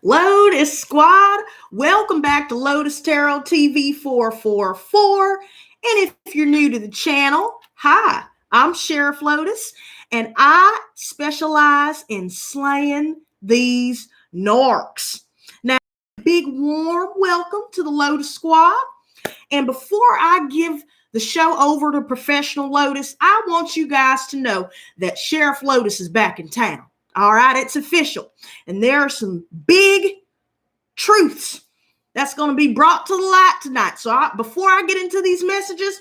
Lotus Squad, welcome back to Lotus Tarot TV 444. And if you're new to the channel, hi, I'm Sheriff Lotus, and I specialize in slaying these narcs. Now, big warm welcome to the Lotus Squad. And before I give the show over to Professional Lotus, I want you guys to know that Sheriff Lotus is back in town. All right, it's official. And there are some big truths that's going to be brought to the light tonight. So before I get into these messages,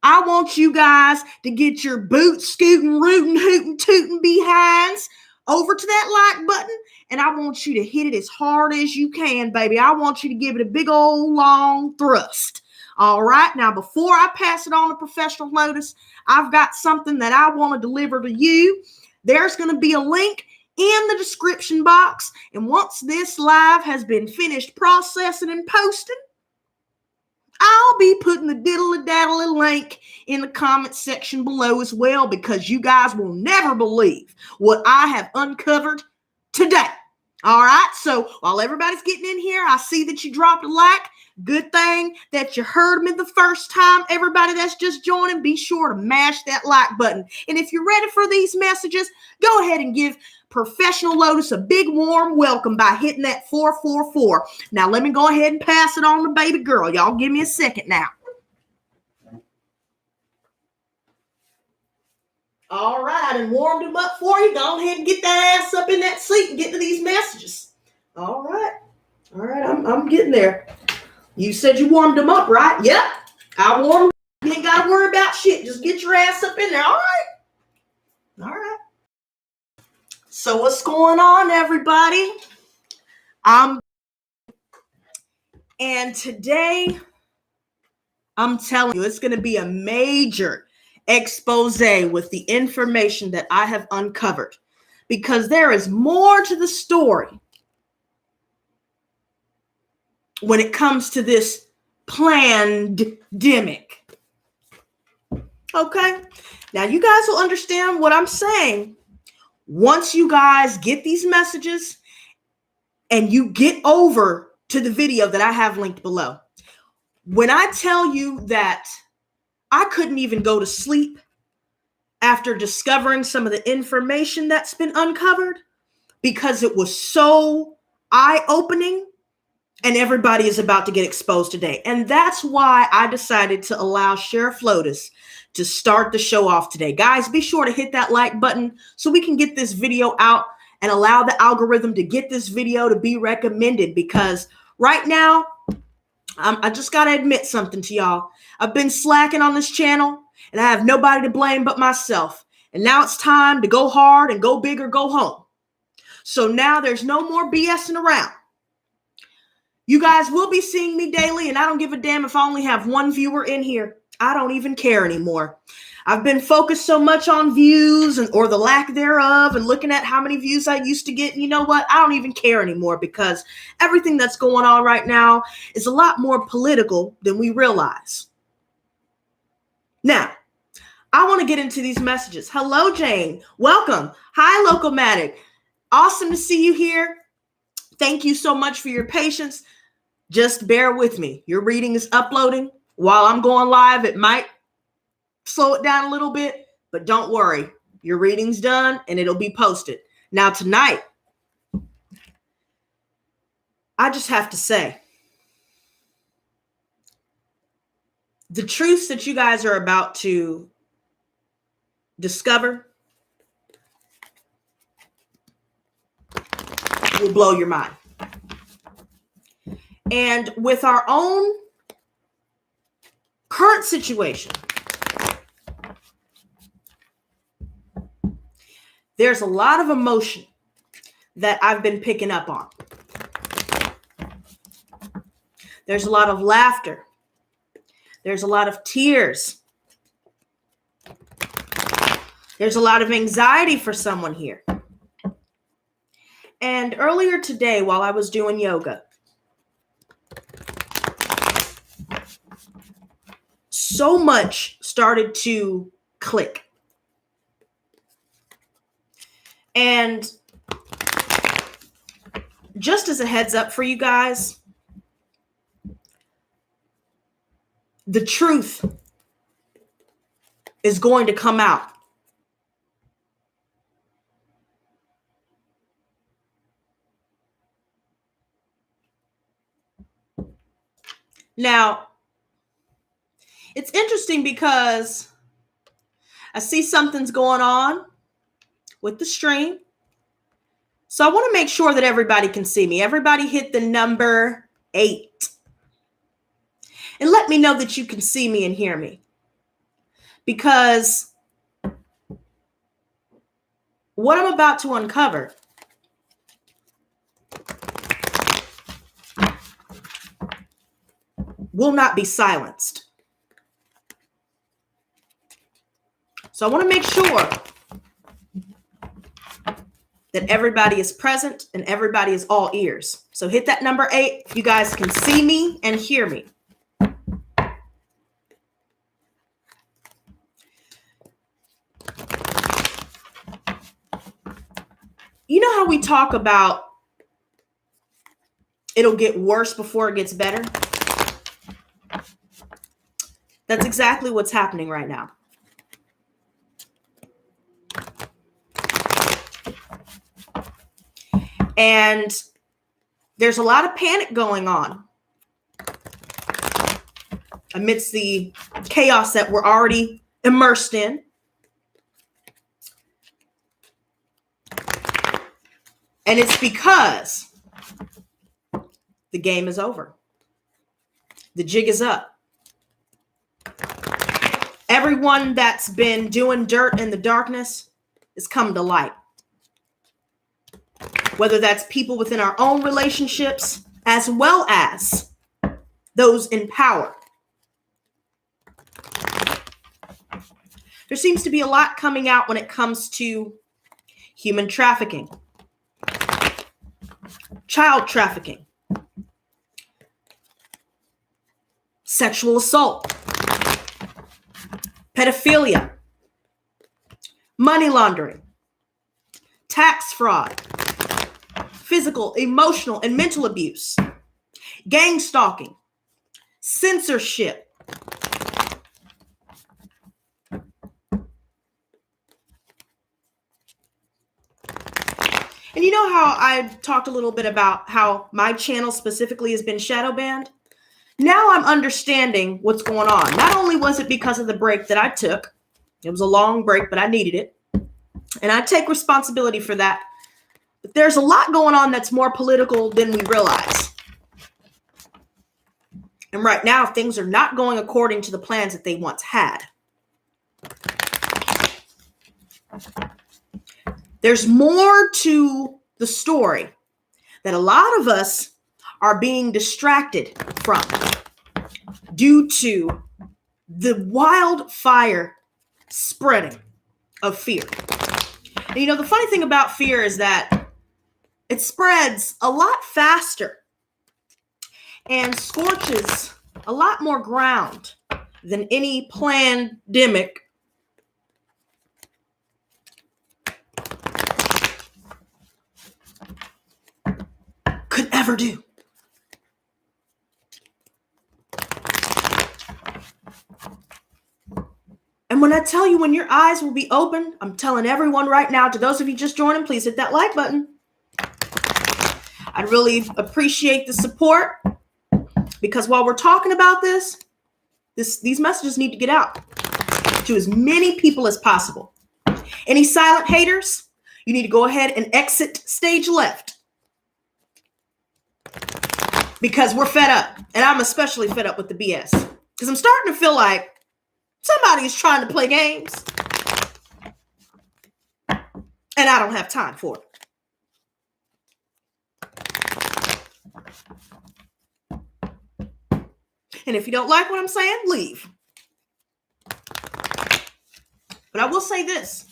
I want you guys to get your boots scooting, rooting, hooting, tooting behinds over to that like button. And I want you to hit it as hard as you can, baby. I want you to give it a big old long thrust. All right. Now, before I pass it on to Professional Lotus, I've got something that I want to deliver to you. There's going to be a link in the description box. And once this live has been finished processing and posting, I'll be putting the diddly-daddly link in the comment section below as well, because you guys will never believe what I have uncovered today. All right. So while everybody's getting in here, I see that you dropped a like. Good thing that you heard me the first time. Everybody that's just joining, be sure to mash that like button. And if you're ready for these messages, go ahead and give Professional Lotus a big warm welcome by hitting that 444. Now, let me go ahead and pass it on to baby girl. Y'all give me a second now. All right, and warmed them up for you. Go ahead and get that ass up in that seat and get to these messages. All right. All right, I'm getting there. You said you warmed them up, right? Yep. I warmed them. You ain't got to worry about shit. Just get your ass up in there. All right. All right. So what's going on, everybody? And today, I'm telling you, it's going to be a major expose with the information that I have uncovered, because there is more to the story when it comes to this plannedemic. Okay? Now, you guys will understand what I'm saying once you guys get these messages and you get over to the video that I have linked below. When I tell you that I couldn't even go to sleep after discovering some of the information that's been uncovered, because it was so eye-opening. And everybody is about to get exposed today. And that's why I decided to allow Sheriff Lotus to start the show off today. Guys, be sure to hit that like button so we can get this video out and allow the algorithm to get this video to be recommended. Because right now, I just got to admit something to y'all. I've been slacking on this channel, and I have nobody to blame but myself. And now it's time to go hard and go big or go home. So now there's no more BSing around. You guys will be seeing me daily, and I don't give a damn if I only have one viewer in here. I don't even care anymore. I've been focused so much on views or the lack thereof, and looking at how many views I used to get. And you know what? I don't even care anymore, because everything that's going on right now is a lot more political than we realize. Now, I want to get into these messages. Hello, Jane. Welcome. Hi, Locomatic. Awesome to see you here. Thank you so much for your patience. Just bear with me. Your reading is uploading. While I'm going live, it might slow it down a little bit, but don't worry. Your reading's done and it'll be posted. Now, tonight, I just have to say, the truths that you guys are about to discover will blow your mind. And with our own current situation, there's a lot of emotion that I've been picking up on. There's a lot of laughter. There's a lot of tears. There's a lot of anxiety for someone here. And earlier today, while I was doing yoga, so much started to click. And just as a heads up for you guys, the truth is going to come out. Now, it's interesting because I see something's going on with the stream. So I want to make sure that everybody can see me. Everybody hit the number 8. And let me know that you can see me and hear me. Because what I'm about to uncover will not be silenced. So I want to make sure that everybody is present and everybody is all ears. So hit that number 8 if you guys can see me and hear me. You know how we talk about it'll get worse before it gets better? That's exactly what's happening right now. And there's a lot of panic going on amidst the chaos that we're already immersed in. And it's because the game is over. The jig is up. Everyone that's been doing dirt in the darkness is come to light. Whether that's people within our own relationships, as well as those in power. There seems to be a lot coming out when it comes to human trafficking, child trafficking, sexual assault, pedophilia, money laundering, tax fraud, physical, emotional, and mental abuse, gang stalking, censorship. And you know how I talked a little bit about how my channel specifically has been shadow banned? Now I'm understanding what's going on. Not only was it because of the break that I took, it was a long break, but I needed it. And I take responsibility for that. But there's a lot going on that's more political than we realize. And right now, things are not going according to the plans that they once had. There's more to the story that a lot of us are being distracted from due to the wildfire spreading of fear. And you know, the funny thing about fear is that it spreads a lot faster and scorches a lot more ground than any plannedemic could ever do. And when I tell you when your eyes will be open, I'm telling everyone right now, to those of you just joining, please hit that like button. I'd really appreciate the support, because while we're talking about these messages need to get out to as many people as possible. Any silent haters, you need to go ahead and exit stage left, because we're fed up. And I'm especially fed up with the BS, because I'm starting to feel like somebody is trying to play games and I don't have time for it. And if you don't like what I'm saying, leave. But I will say this.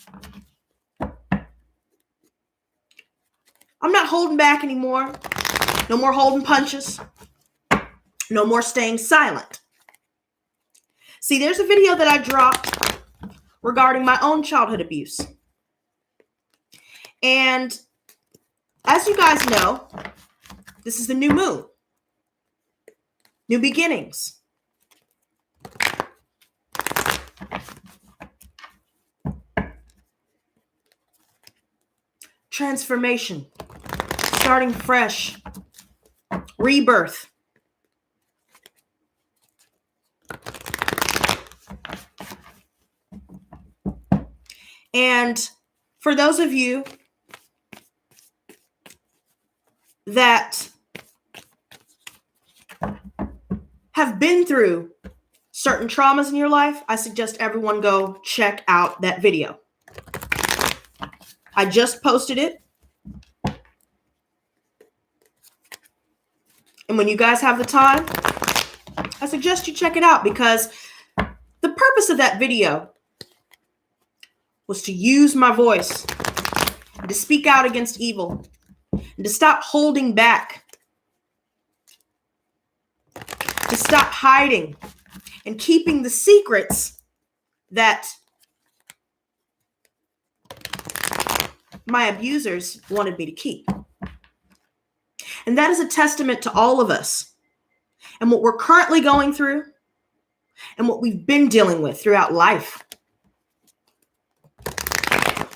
I'm not holding back anymore. No more holding punches. No more staying silent. See, there's a video that I dropped regarding my own childhood abuse. And as you guys know, This is the new moon. New beginnings. Transformation. Starting fresh. Rebirth. And for those of you that have been through certain traumas in your life, I suggest everyone go check out that video. I just posted it. And when you guys have the time, I suggest you check it out, because the purpose of that video was to use my voice and to speak out against evil and to stop holding back, to stop hiding and keeping the secrets that my abusers wanted me to keep. And that is a testament to all of us and what we're currently going through and what we've been dealing with throughout life.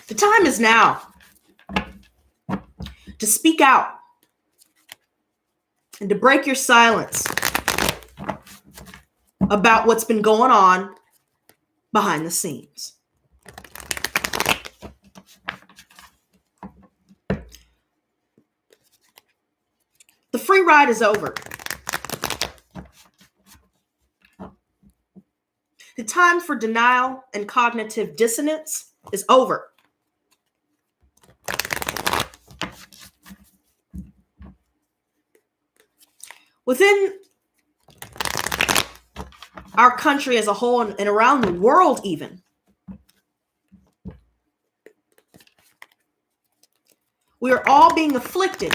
The time is now to speak out and to break your silence about what's been going on behind the scenes. The free ride is over. The time for denial and cognitive dissonance is over. Within our country as a whole and around the world even, we are all being afflicted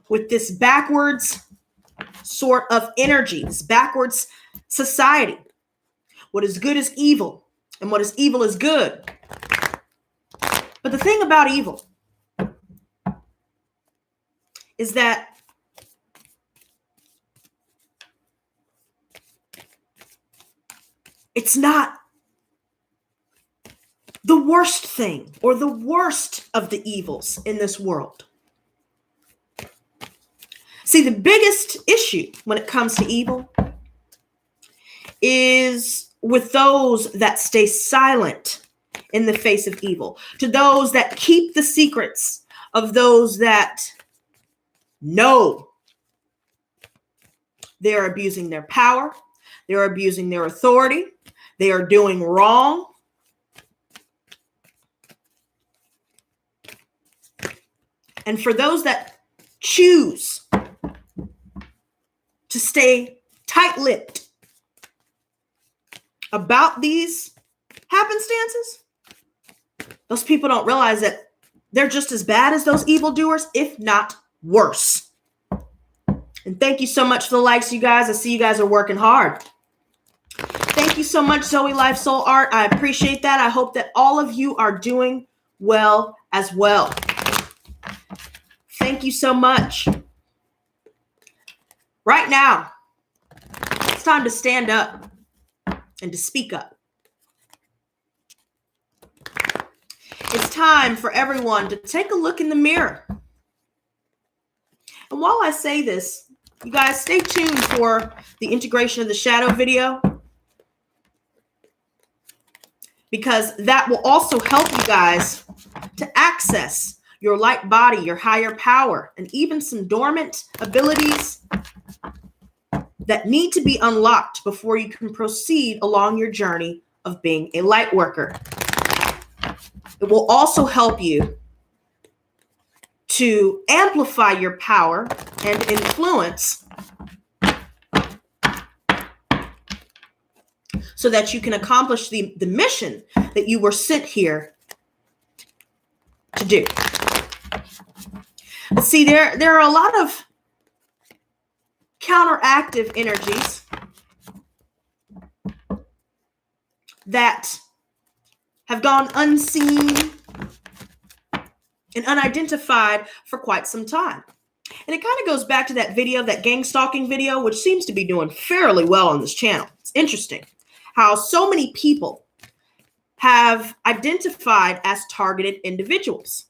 with this backwards sort of energy, this backwards society. What is good is evil, and what is evil is good. But the thing about evil is that it's not the worst thing or the worst of the evils in this world. See, the biggest issue when it comes to evil is with those that stay silent in the face of evil, to those that keep the secrets of those that know they're abusing their power, they're abusing their authority, they are doing wrong. And for those that choose to stay tight-lipped about these happenstances, those people don't realize that they're just as bad as those evildoers, if not worse. And thank you so much for the likes, you guys. I see you guys are working hard. Thank you so much, Zoe Life Soul Art. I appreciate that. I hope that all of you are doing well as well. Thank you so much. Right now, it's time to stand up and to speak up. It's time for everyone to take a look in the mirror. And while I say this, you guys stay tuned for the integration of the shadow video, because that will also help you guys to access your light body, your higher power, and even some dormant abilities that need to be unlocked before you can proceed along your journey of being a light worker. It will also help you to amplify your power and influence so that you can accomplish the mission that you were sent here to do. But see, there are a lot of counteractive energies that have gone unseen and unidentified for quite some time. And it kind of goes back to that video, that gang stalking video, which seems to be doing fairly well on this channel. It's interesting how so many people have identified as targeted individuals.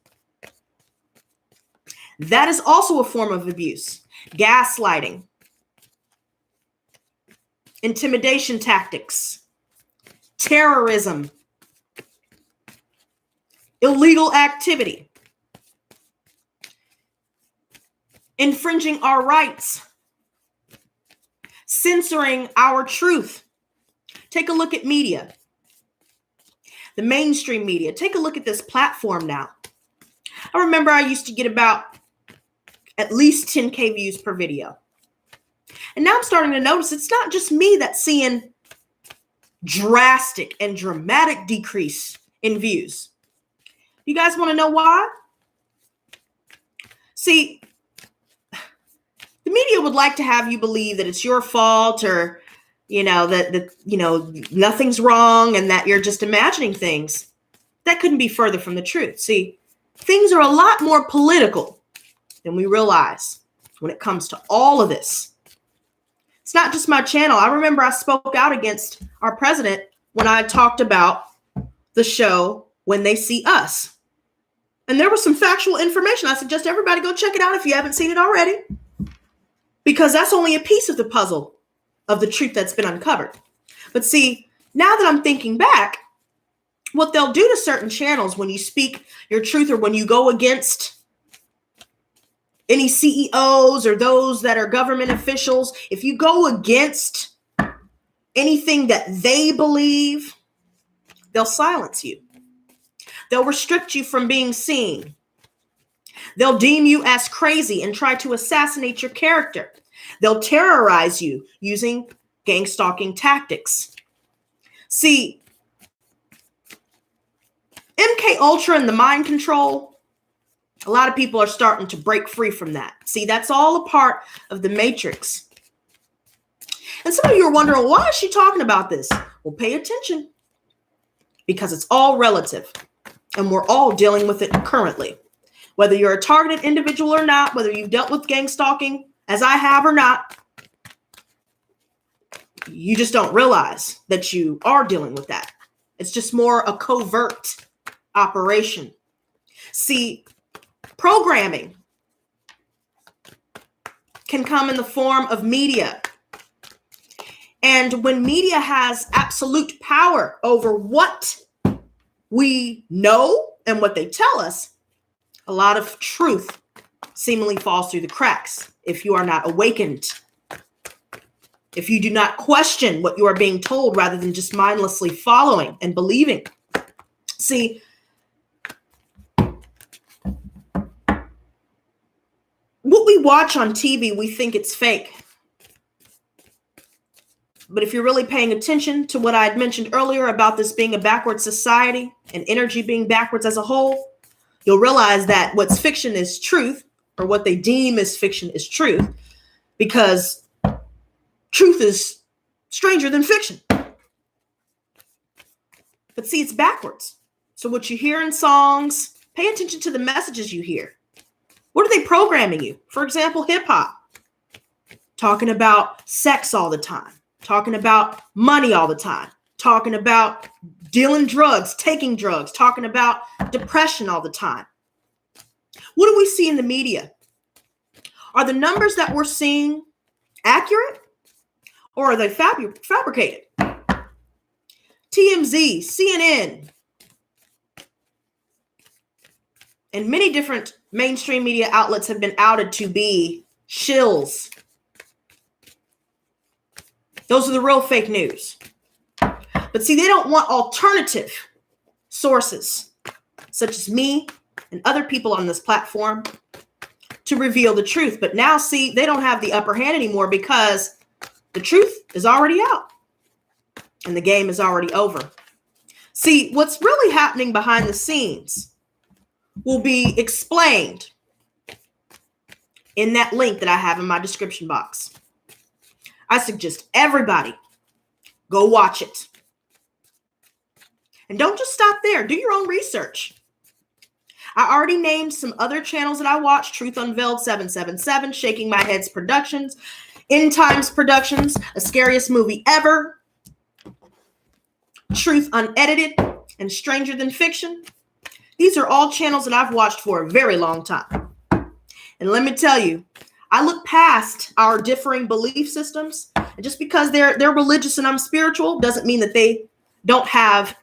That is also a form of abuse. Gaslighting, intimidation tactics, terrorism, illegal activity, infringing our rights, censoring our truth. Take a look at media, the mainstream media. Take a look at this platform now. I remember I used to get about at least 10K views per video. And now I'm starting to notice it's not just me that's seeing drastic and dramatic decrease in views. You guys want to know why? See, the media would like to have you believe that it's your fault, or, that nothing's wrong and that you're just imagining things. That couldn't be further from the truth. See, things are a lot more political than we realize when it comes to all of this. It's not just my channel. I remember I spoke out against our president when I talked about the show When They See Us. And there was some factual information. I suggest everybody go check it out if you haven't seen it already, because that's only a piece of the puzzle of the truth that's been uncovered. But see, now that I'm thinking back, what they'll do to certain channels when you speak your truth, or when you go against any CEOs or those that are government officials, if you go against anything that they believe, they'll silence you. They'll restrict you from being seen. They'll deem you as crazy and try to assassinate your character. They'll terrorize you using gang stalking tactics. See, MK Ultra and the mind control, a lot of people are starting to break free from that. See, that's all a part of the matrix. And some of you are wondering, why is she talking about this? Well, pay attention, because it's all relative, and we're all dealing with it currently. Whether you're a targeted individual or not, whether you've dealt with gang stalking, as I have or not, you just don't realize that you are dealing with that. It's just more a covert operation. See, programming can come in the form of media. And when media has absolute power over what we know and what they tell us, a lot of truth seemingly falls through the cracks if you are not awakened. If you do not question what you are being told rather than just mindlessly following and believing. See, what we watch on TV, we think it's fake. But if you're really paying attention to what I had mentioned earlier about this being a backwards society and energy being backwards as a whole, you'll realize that what's fiction is truth, or what they deem as fiction is truth, because truth is stranger than fiction. But see, it's backwards. So what you hear in songs, pay attention to the messages you hear. What are they programming you? For example, hip hop, talking about sex all the time, talking about money all the time, talking about dealing drugs, taking drugs, talking about depression all the time. What do we see in the media? Are the numbers that we're seeing accurate, or are they fabricated? TMZ, CNN, and many different mainstream media outlets have been outed to be shills. Those are the real fake news. But see, they don't want alternative sources, such as me and other people on this platform, to reveal the truth. But now, see, they don't have the upper hand anymore, because the truth is already out and the game is already over. See, what's really happening behind the scenes will be explained in that link that I have in my description box. I suggest everybody go watch it. And don't just stop there. Do your own research. I already named some other channels that I watch: Truth Unveiled 777, Shaking My Head's Productions, End Times Productions, A Scariest Movie Ever, Truth Unedited, and Stranger Than Fiction. These are all channels that I've watched for a very long time. And let me tell you, I look past our differing belief systems. And just because they're religious and I'm spiritual doesn't mean that they don't have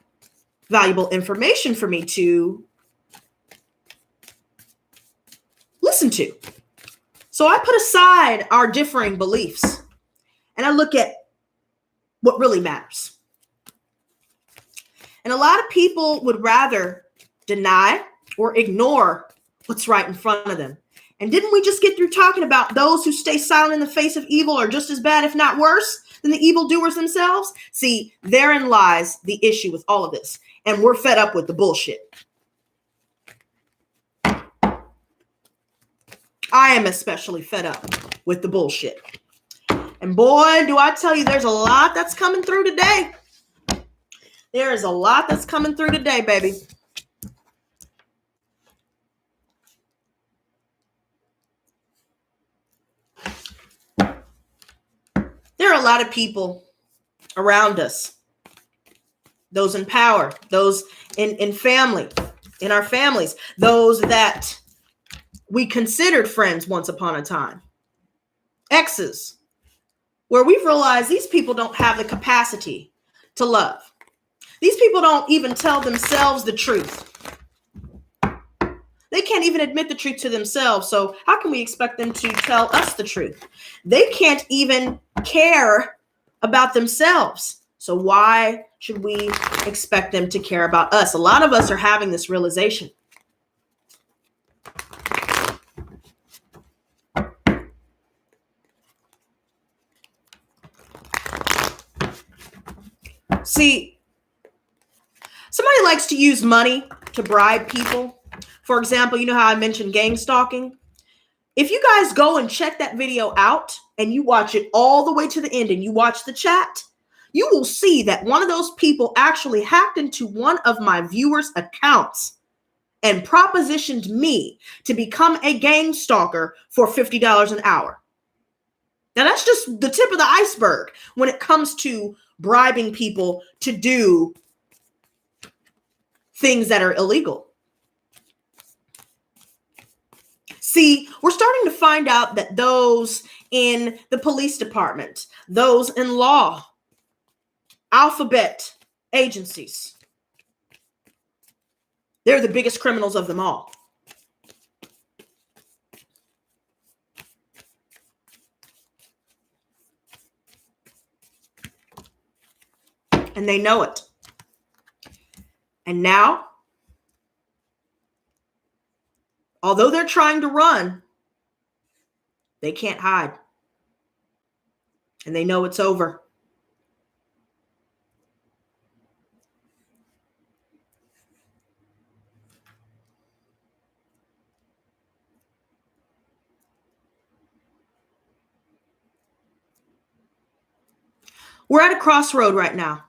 valuable information for me to listen to. So I put aside our differing beliefs and I look at what really matters. And a lot of people would rather deny or ignore what's right in front of them. And didn't we just get through talking about those who stay silent in the face of evil are just as bad, if not worse, than the evildoers themselves? See, therein lies the issue with all of this. And we're fed up with the bullshit. I am especially fed up with the bullshit. And boy, do I tell you, there's a lot that's coming through today. There is a lot that's coming through today, baby. There are a lot of people around us, those in power, those in family, in our families, those that we considered friends once upon a time, exes, where we've realized these people don't have the capacity to love. These people don't even tell themselves the truth. They can't even admit the truth to themselves. So how can we expect them to tell us the truth? They can't even care about themselves. So why should we expect them to care about us? A lot of us are having this realization. See, somebody likes to use money to bribe people. For example, you know how I mentioned gang stalking? If you guys go and check that video out and you watch it all the way to the end and you watch the chat, you will see that one of those people actually hacked into one of my viewers' accounts and propositioned me to become a gang stalker for $50 an hour. Now, that's just the tip of the iceberg when it comes to bribing people to do things that are illegal. See, we're starting to find out that those in the police department, those in law, alphabet agencies, they're the biggest criminals of them all. And they know it. And now, although they're trying to run, they can't hide. And they know it's over. We're at a crossroad right now.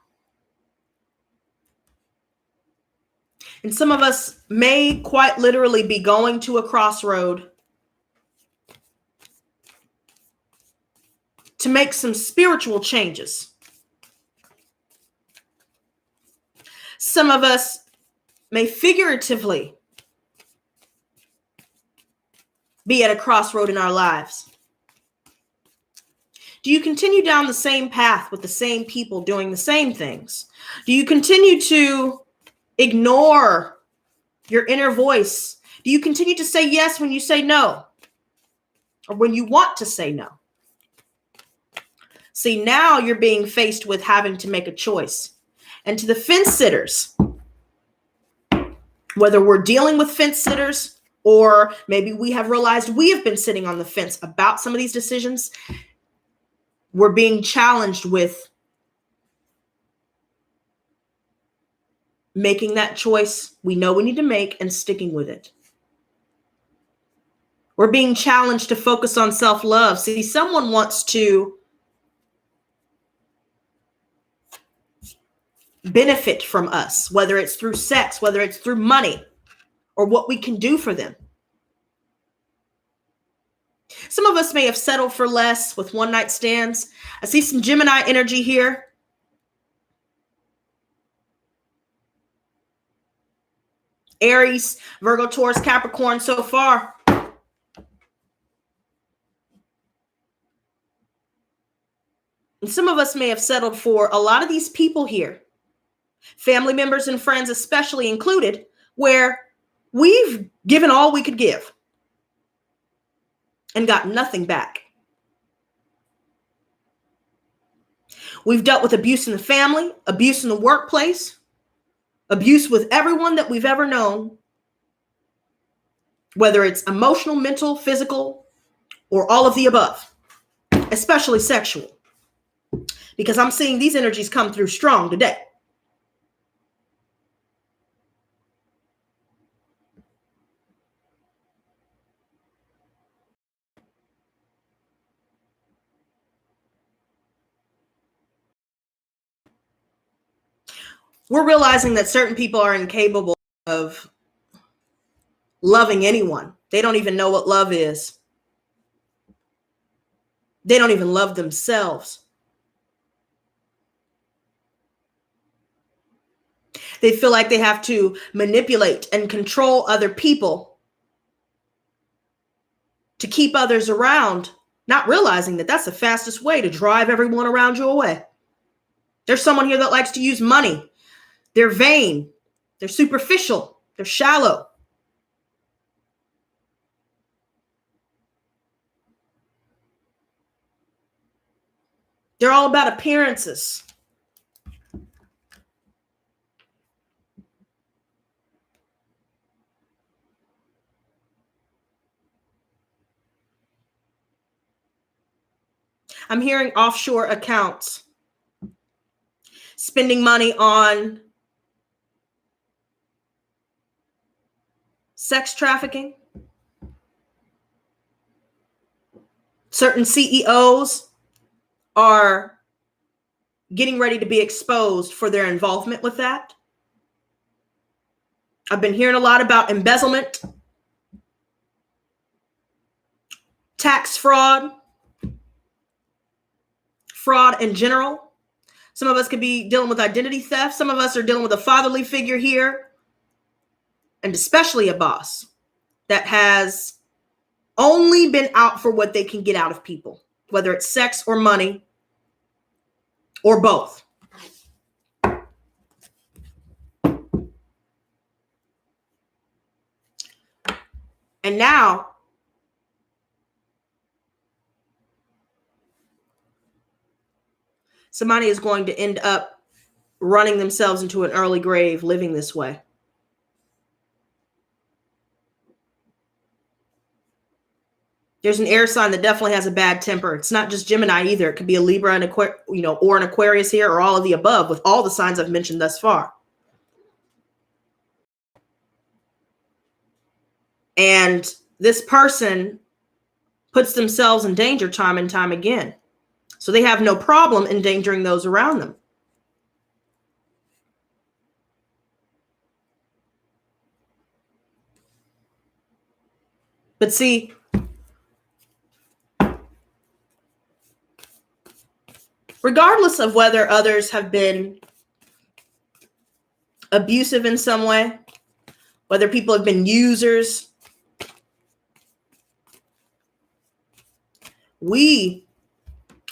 And some of us may quite literally be going to a crossroad to make some spiritual changes. Some of us may figuratively be at a crossroad in our lives. Do you continue down the same path with the same people doing the same things? Do you continue to ignore your inner voice? Do you continue to say yes when you say no? Or when you want to say no? See, now you're being faced with having to make a choice. And to the fence sitters, whether we're dealing with fence sitters or maybe we have realized we have been sitting on the fence about some of these decisions, we're being challenged with making that choice we know we need to make and sticking with it. We're being challenged to focus on self-love. See, someone wants to benefit from us, whether it's through sex, whether it's through money, or what we can do for them. Some of us may have settled for less with one-night stands. I see some Gemini energy here. Aries, Virgo, Taurus, Capricorn so far. And some of us may have settled for a lot of these people here, family members and friends especially included, where we've given all we could give and got nothing back. We've dealt with abuse in the family, abuse in the workplace, abuse with everyone that we've ever known, whether it's emotional, mental, physical, or all of the above, especially sexual. Because I'm seeing these energies come through strong today. We're realizing that certain people are incapable of loving anyone. They don't even know what love is. They don't even love themselves. They feel like they have to manipulate and control other people to keep others around, not realizing that that's the fastest way to drive everyone around you away. There's someone here that likes to use money. They're vain. They're superficial. They're shallow. They're all about appearances. I'm hearing offshore accounts, spending money on sex trafficking. Certain CEOs are getting ready to be exposed for their involvement with that. I've been hearing a lot about embezzlement, tax fraud, fraud in general. Some of us could be dealing with identity theft. Some of us are dealing with a fatherly figure here, and especially a boss that has only been out for what they can get out of people, whether it's sex or money or both. And now somebody is going to end up running themselves into an early grave living this way. There's an air sign that definitely has a bad temper. It's not just Gemini either. It could be a Libra and or an Aquarius here, or all of the above, with all the signs I've mentioned thus far. And this person puts themselves in danger time and time again. So they have no problem endangering those around them. But see, regardless of whether others have been abusive in some way, whether people have been users, we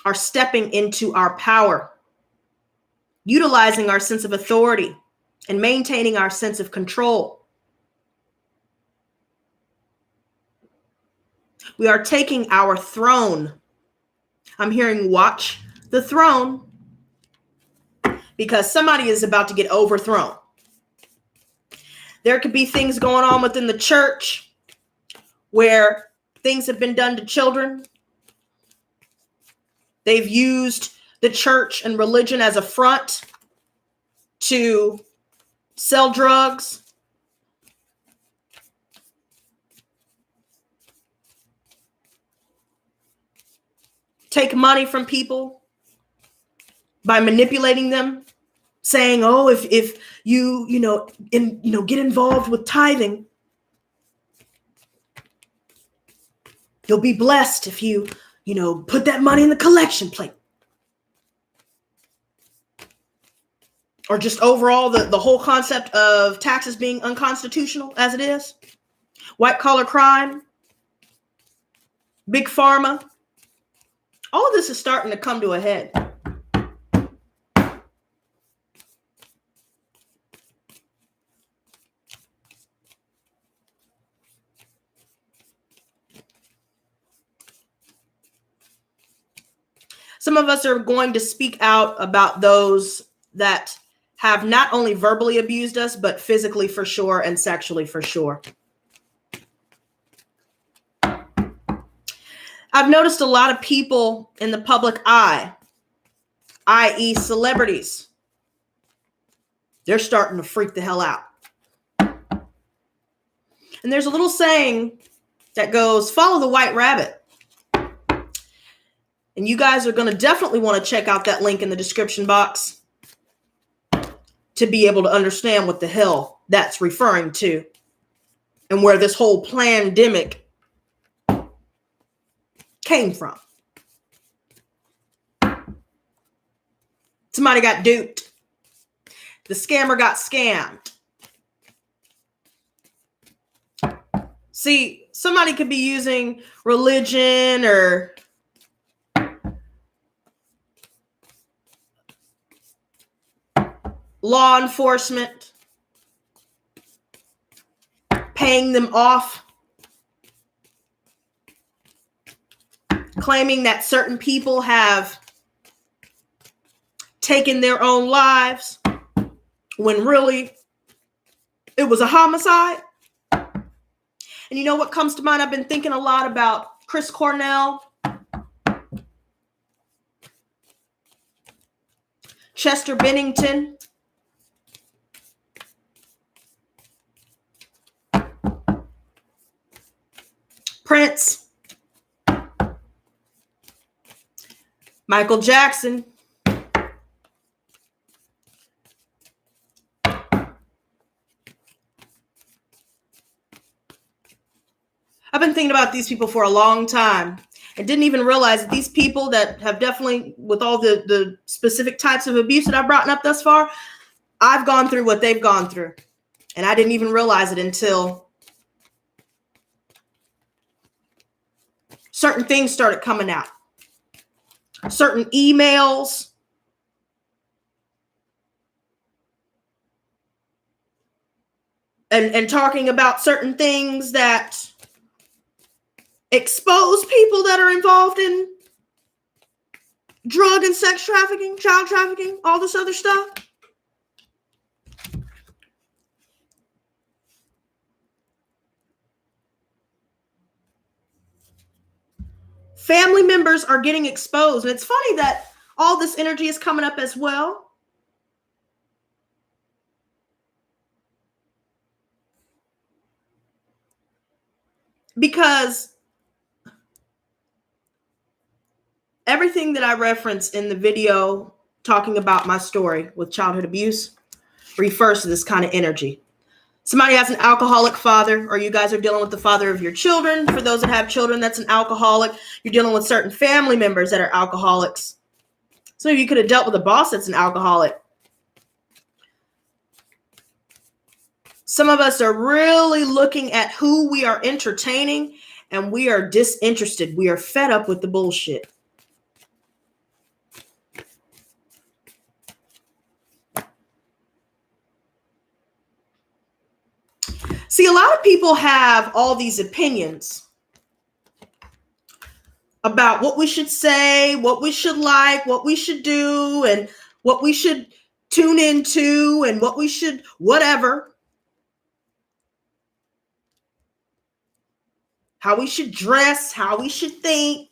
are stepping into our power, utilizing our sense of authority and maintaining our sense of control. We are taking our throne. I'm hearing watch the throne, because somebody is about to get overthrown. There could be things going on within the church where things have been done to children. They've used the church and religion as a front to sell drugs, take money from people by manipulating them, saying, "Oh, if you get involved with tithing, You'll be blessed if you put that money in the collection plate. Or just overall the whole concept of taxes being unconstitutional as it is. White collar crime. Big pharma. All of this is starting to come to a head. Some of us are going to speak out about those that have not only verbally abused us, but physically for sure and sexually for sure. I've noticed a lot of people in the public eye, i.e. celebrities, they're starting to freak the hell out. And there's a little saying that goes, follow the white rabbit. And you guys are going to definitely want to check out that link in the description box to be able to understand what the hell that's referring to and where this whole plannedemic came from. Somebody got duped. The scammer got scammed. See, somebody could be using religion or law enforcement, paying them off, claiming that certain people have taken their own lives when really it was a homicide. And you know what comes to mind? I've been thinking a lot about Chris Cornell, Chester Bennington, Prince, Michael Jackson, I've been thinking about these people for a long time and didn't even realize that these people that have definitely, with all the specific types of abuse that I've brought up thus far, I've gone through what they've gone through. And I didn't even realize it until certain things started coming out. Certain emails. And talking about certain things that expose people that are involved in drug and sex trafficking, child trafficking, all this other stuff. Family members are getting exposed. And it's funny that all this energy is coming up as well. Because everything that I reference in the video talking about my story with childhood abuse refers to this kind of energy. Somebody has an alcoholic father, or you guys are dealing with the father of your children. For those that have children that's an alcoholic, you're dealing with certain family members that are alcoholics. Some of you could have dealt with a boss that's an alcoholic. Some of us are really looking at who we are entertaining, and we are disinterested. We are fed up with the bullshit. See, a lot of people have all these opinions about what we should say, what we should like, what we should do, and what we should tune into, and what we should whatever. How we should dress, how we should think.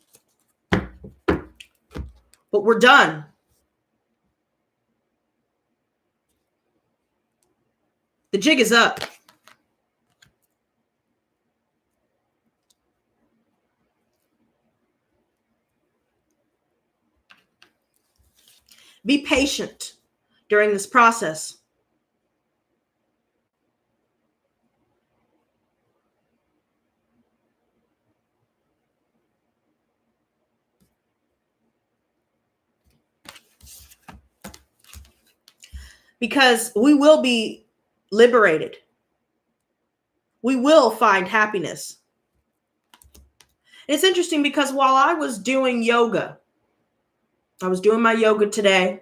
But we're done. The jig is up. Be patient during this process. because we will be liberated. We will find happiness. It's interesting because while I was doing yoga, I was doing my yoga today,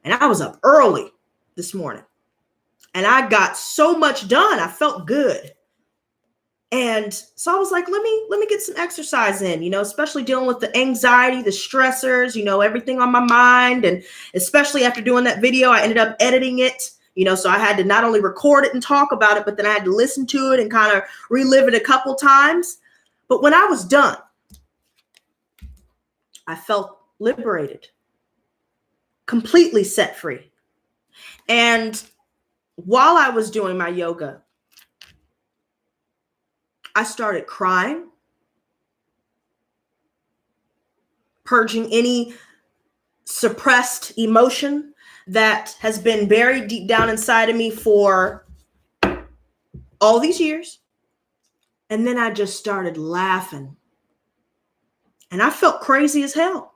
and I was up early this morning, and I got so much done. I felt good. And so I was like, let me get some exercise in, especially dealing with the anxiety, the stressors, everything on my mind. And especially after doing that video, I ended up editing it, so I had to not only record it and talk about it, but then I had to listen to it and kind of relive it a couple times. But when I was done, I felt liberated, completely set free. And while I was doing my yoga, I started crying, purging any suppressed emotion that has been buried deep down inside of me for all these years. And then I just started laughing. And I felt crazy as hell.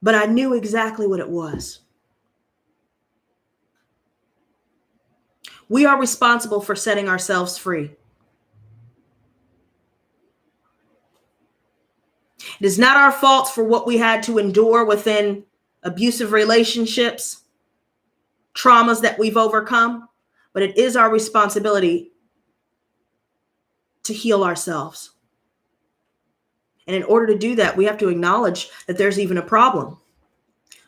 But I knew exactly what it was. We are responsible for setting ourselves free. It is not our fault for what we had to endure within abusive relationships, traumas that we've overcome, but it is our responsibility to heal ourselves. And in order to do that, we have to acknowledge that there's even a problem.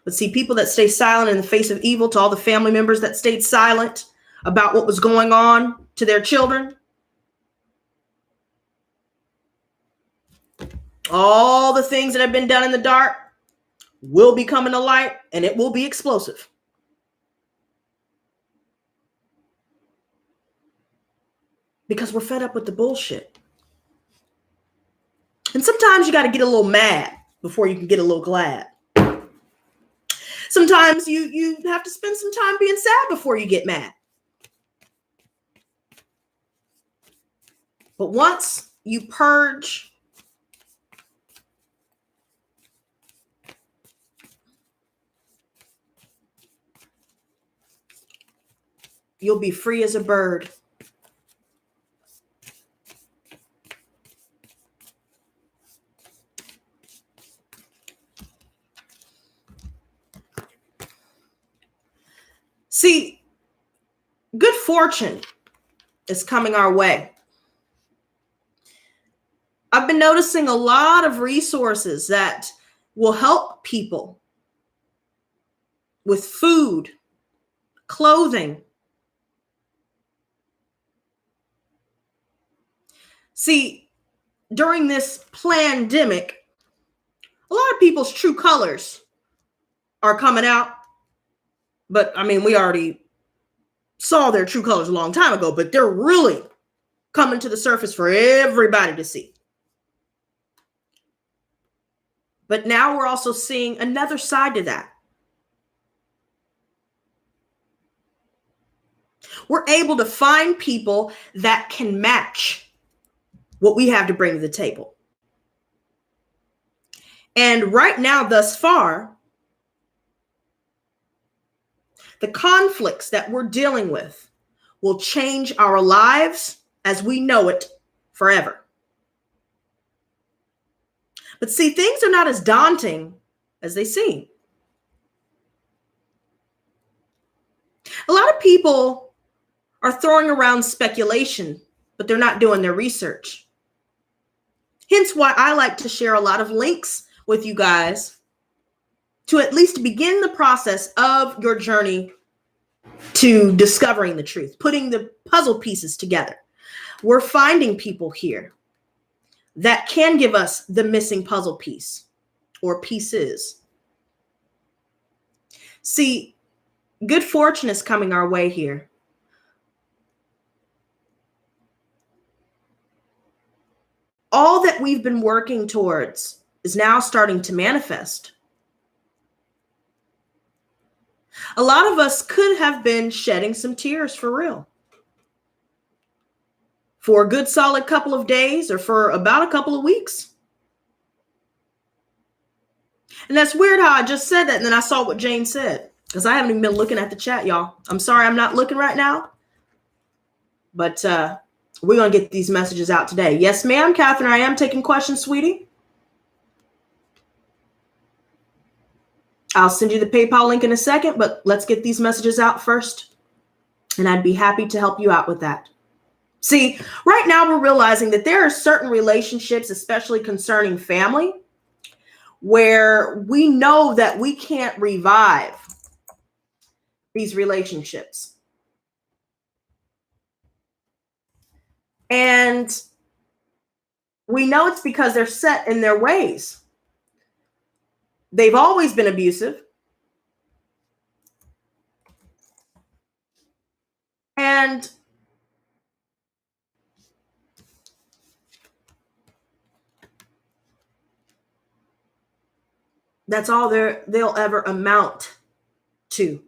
But see, people that stay silent in the face of evil, to all the family members that stayed silent about what was going on to their children, all the things that have been done in the dark will be coming to light, and it will be explosive. Because we're fed up with the bullshit. And sometimes you got to get a little mad before you can get a little glad. Sometimes you have to spend some time being sad before you get mad. But once you purge you'll be free as a bird. See, good fortune is coming our way. I've been noticing a lot of resources that will help people with food, clothing. See, during this plannedemic, a lot of people's true colors are coming out. But I mean, we already saw their true colors a long time ago, but they're really coming to the surface for everybody to see. But now we're also seeing another side to that. We're able to find people that can match what we have to bring to the table. And right now, thus far, the conflicts that we're dealing with will change our lives as we know it forever. But see, things are not as daunting as they seem. A lot of people are throwing around speculation, but they're not doing their research. Hence why I like to share a lot of links with you guys to at least begin the process of your journey to discovering the truth, putting the puzzle pieces together. We're finding people here that can give us the missing puzzle piece or pieces. See, good fortune is coming our way here. All that we've been working towards is now starting to manifest. A lot of us could have been shedding some tears for real. For a good solid couple of days or for about a couple of weeks. And that's weird how I just said that. And then I saw what Jane said, because I haven't even been looking at the chat, y'all. I'm sorry I'm not looking right now. But we're going to get these messages out today. Yes, ma'am, Catherine, I am taking questions, sweetie. I'll send you the PayPal link in a second, but let's get these messages out first. And I'd be happy to help you out with that. See, right now we're realizing that there are certain relationships, especially concerning family, where we know that we can't revive these relationships. And we know it's because they're set in their ways. They've always been abusive. And that's all they'll ever amount to.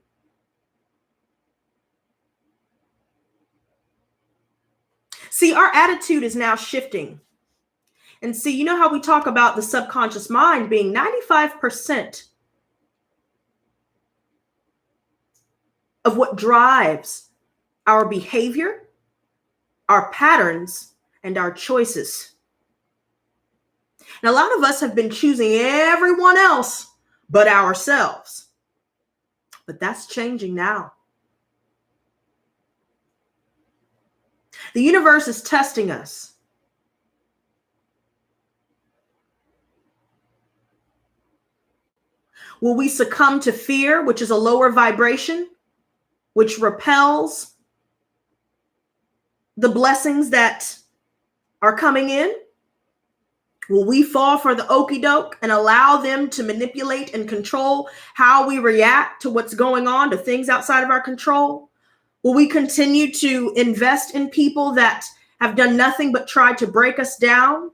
See, our attitude is now shifting. And see, you know how we talk about the subconscious mind being 95% of what drives our behavior, our patterns, and our choices. And a lot of us have been choosing everyone else but ourselves. But that's changing now. The universe is testing us. Will we succumb to fear, which is a lower vibration, which repels the blessings that are coming in? Will we fall for the okie doke and allow them to manipulate and control how we react to what's going on, to things outside of our control? Will we continue to invest in people that have done nothing but try to break us down?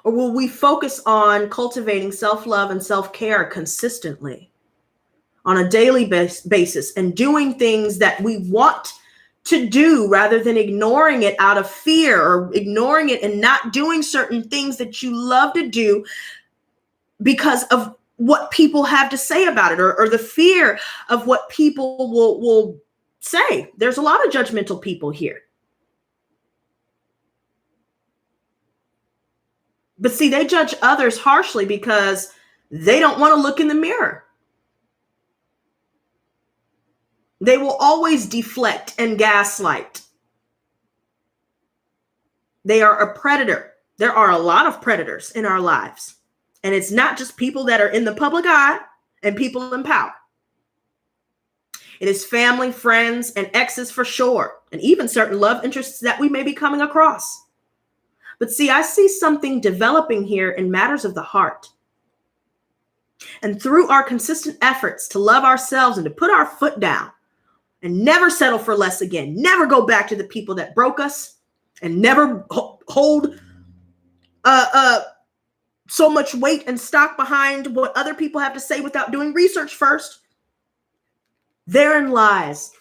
Or will we focus on cultivating self-love and self-care consistently on a daily basis and doing things that we want to do rather than ignoring it out of fear, or ignoring it and not doing certain things that you love to do because of what people have to say about it, or the fear of what people will say? There's a lot of judgmental people here. But see, they judge others harshly because they don't want to look in the mirror. They will always deflect and gaslight. They are a predator. There are a lot of predators in our lives. And it's not just people that are in the public eye and people in power. It is family, friends, and exes for sure. And even certain love interests that we may be coming across. But see, I see something developing here in matters of the heart. And through our consistent efforts to love ourselves and to put our foot down and never settle for less again, never go back to the people that broke us, and never hold so much weight and stock behind what other people have to say without doing research first, therein lies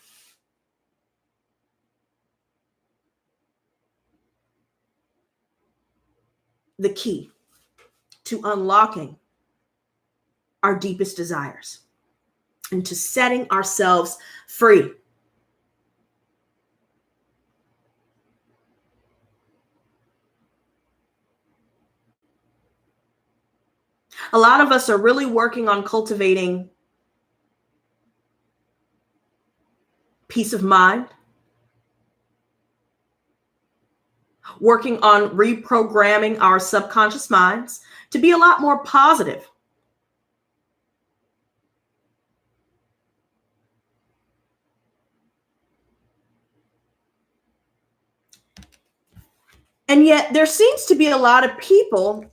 the key to unlocking our deepest desires and to setting ourselves free. A lot of us are really working on cultivating peace of mind, working on reprogramming our subconscious minds to be a lot more positive. And yet there seems to be a lot of people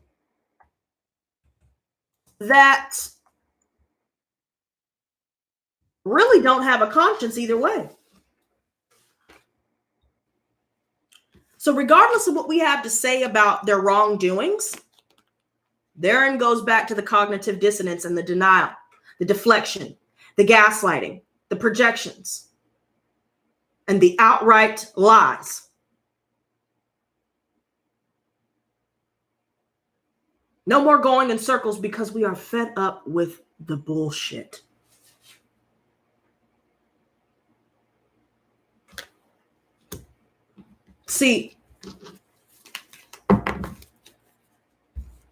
that really don't have a conscience either way. So regardless of what we have to say about their wrongdoings, therein goes back to the cognitive dissonance and the denial, the deflection, the gaslighting, the projections, and the outright lies. No more going in circles because we are fed up with the bullshit. See,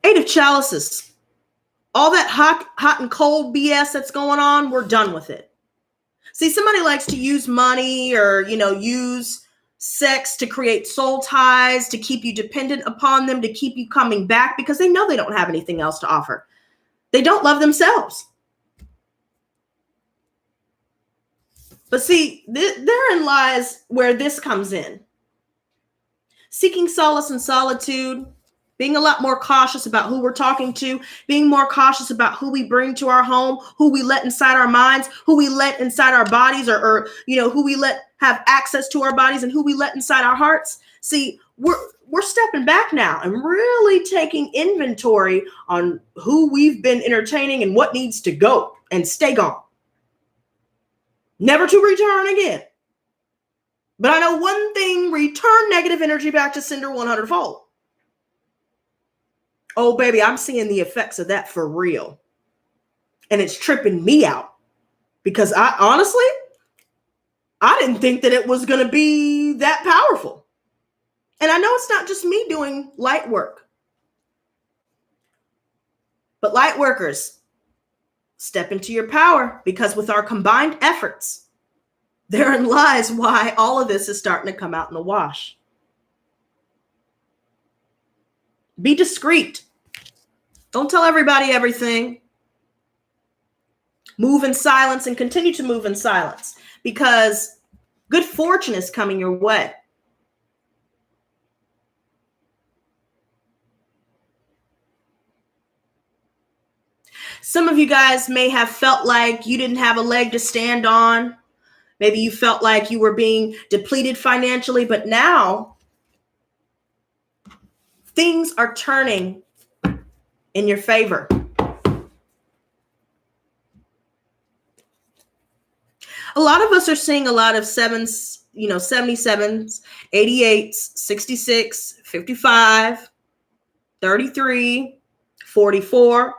Eight of Chalices. All that hot and cold BS that's going on, we're done with it. See, somebody likes to use money or, use sex to create soul ties, to keep you dependent upon them, to keep you coming back because they know they don't have anything else to offer. They don't love themselves. But see, therein lies where this comes in. Seeking solace in solitude, being a lot more cautious about who we're talking to, being more cautious about who we bring to our home, who we let inside our minds, who we let inside our bodies, or who we let have access to our bodies and who we let inside our hearts. See, we're stepping back now and really taking inventory on who we've been entertaining and what needs to go and stay gone. Never to return again. But I know one thing, return negative energy back to sender 100-fold. Oh, baby, I'm seeing the effects of that for real. And it's tripping me out. Because I didn't think that it was going to be that powerful. And I know it's not just me doing light work. But light workers, step into your power, because with our combined efforts, therein lies why all of this is starting to come out in the wash. Be discreet. Don't tell everybody everything. Move in silence and continue to move in silence, because good fortune is coming your way. Some of you guys may have felt like you didn't have a leg to stand on. Maybe you felt like you were being depleted financially, but now things are turning in your favor. A lot of us are seeing a lot of 77s, 88s, 66, 55, 33, 44.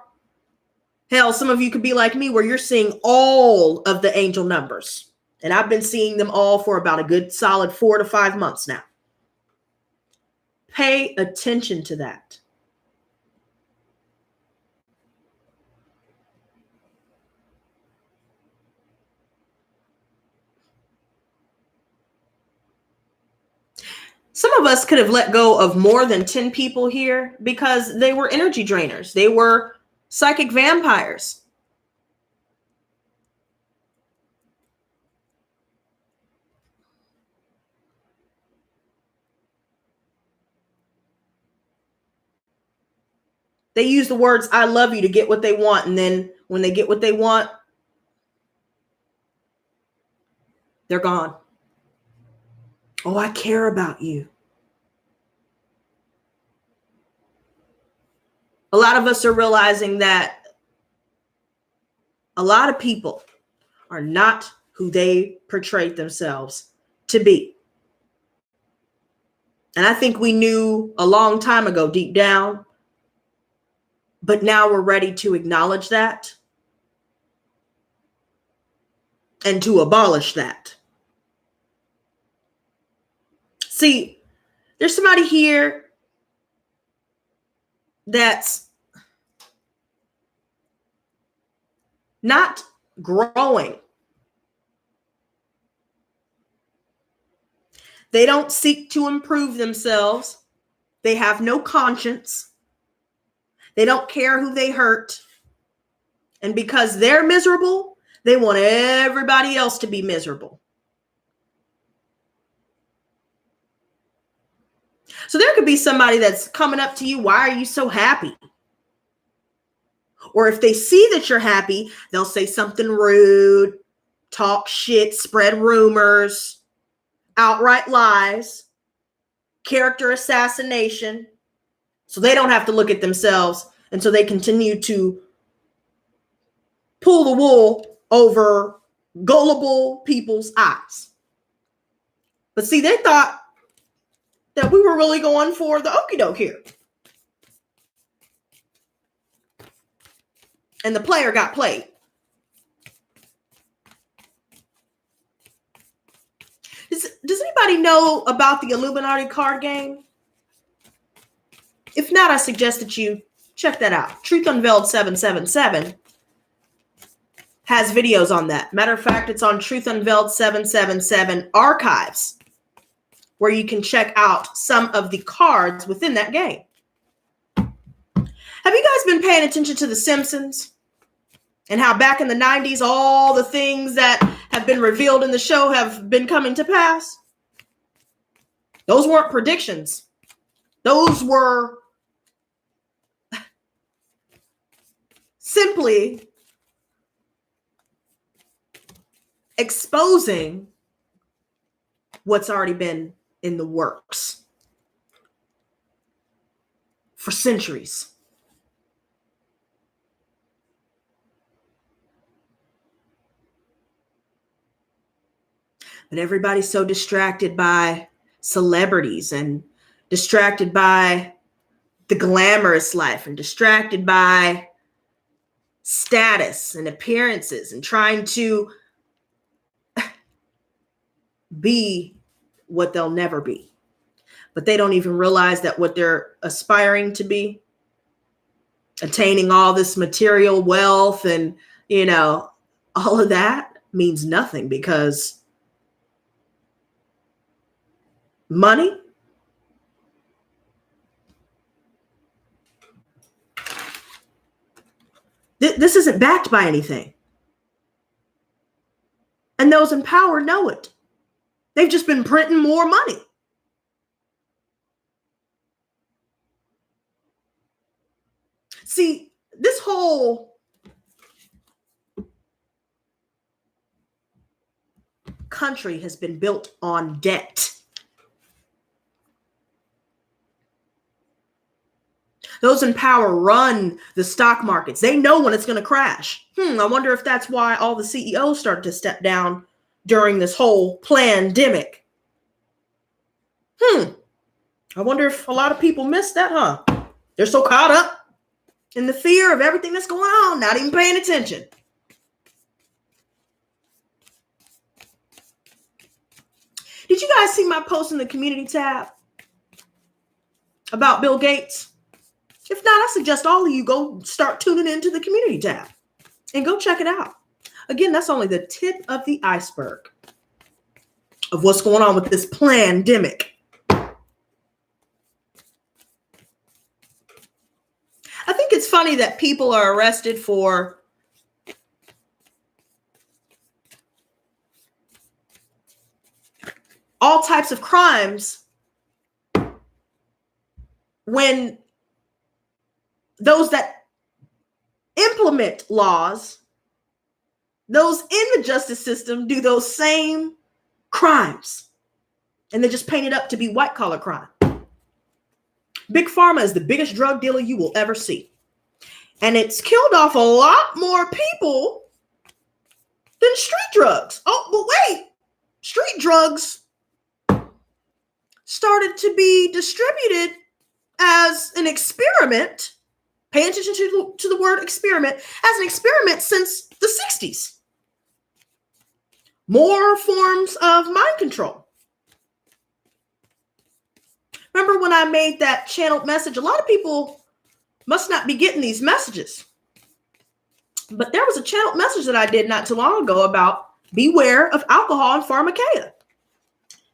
Hell, some of you could be like me where you're seeing all of the angel numbers. And I've been seeing them all for about a good solid 4 to 5 months now. Pay attention to that. Some of us could have let go of more than 10 people here because they were energy drainers. They were psychic vampires. They use the words, I love you, to get what they want. And then when they get what they want, they're gone. Oh, I care about you. A lot of us are realizing that a lot of people are not who they portrayed themselves to be. And I think we knew a long time ago deep down, but now we're ready to acknowledge that and to abolish that. See, there's somebody here that's not growing. They don't seek to improve themselves. They have no conscience. They don't care who they hurt. And because they're miserable, they want everybody else to be miserable. So there could be somebody that's coming up to you. Why are you so happy? Or if they see that you're happy, they'll say something rude, talk shit, spread rumors, outright lies, character assassination. So they don't have to look at themselves. And so they continue to pull the wool over gullible people's eyes. But see, they thought that we were really going for the okie doke here. and the player got played. Does anybody know about the Illuminati card game? If not, I suggest that you check that out. Truth Unveiled 777 has videos on that. Matter of fact, it's on Truth Unveiled 777 archives, where you can check out some of the cards within that game. Have you guys been paying attention to The Simpsons? And how back in the 90s, all the things that have been revealed in the show have been coming to pass? Those weren't predictions. Those were simply exposing what's already been in the works for centuries. But everybody's so distracted by celebrities and distracted by the glamorous life and distracted by status and appearances and trying to be what they'll never be. But they don't even realize that what they're aspiring to be, attaining all this material wealth and, all of that means nothing, because money this isn't backed by anything. And those in power know it. They've just been printing more money. See, this whole country has been built on debt. Those in power run the stock markets. They know when it's going to crash. I wonder if that's why all the CEOs started to step down during this whole plannedemic. I wonder if a lot of people missed that, huh? They're so caught up in the fear of everything that's going on, not even paying attention. Did you guys see my post in the community tab about Bill Gates? If not, I suggest all of you go start tuning into the community tab and go check it out. Again, that's only the tip of the iceberg of what's going on with this plannedemic. I think it's funny that people are arrested for all types of crimes when those that implement laws, those in the justice system, do those same crimes. And they just paint it up to be white collar crime. Big Pharma is the biggest drug dealer you will ever see. And it's killed off a lot more people than street drugs. Oh, but wait, street drugs started to be distributed as an experiment. Pay attention to the word experiment, as an experiment since the 60s. More forms of mind control. Remember when I made that channeled message? A lot of people must not be getting these messages. But there was a channeled message that I did not too long ago about beware of alcohol and pharmakeia.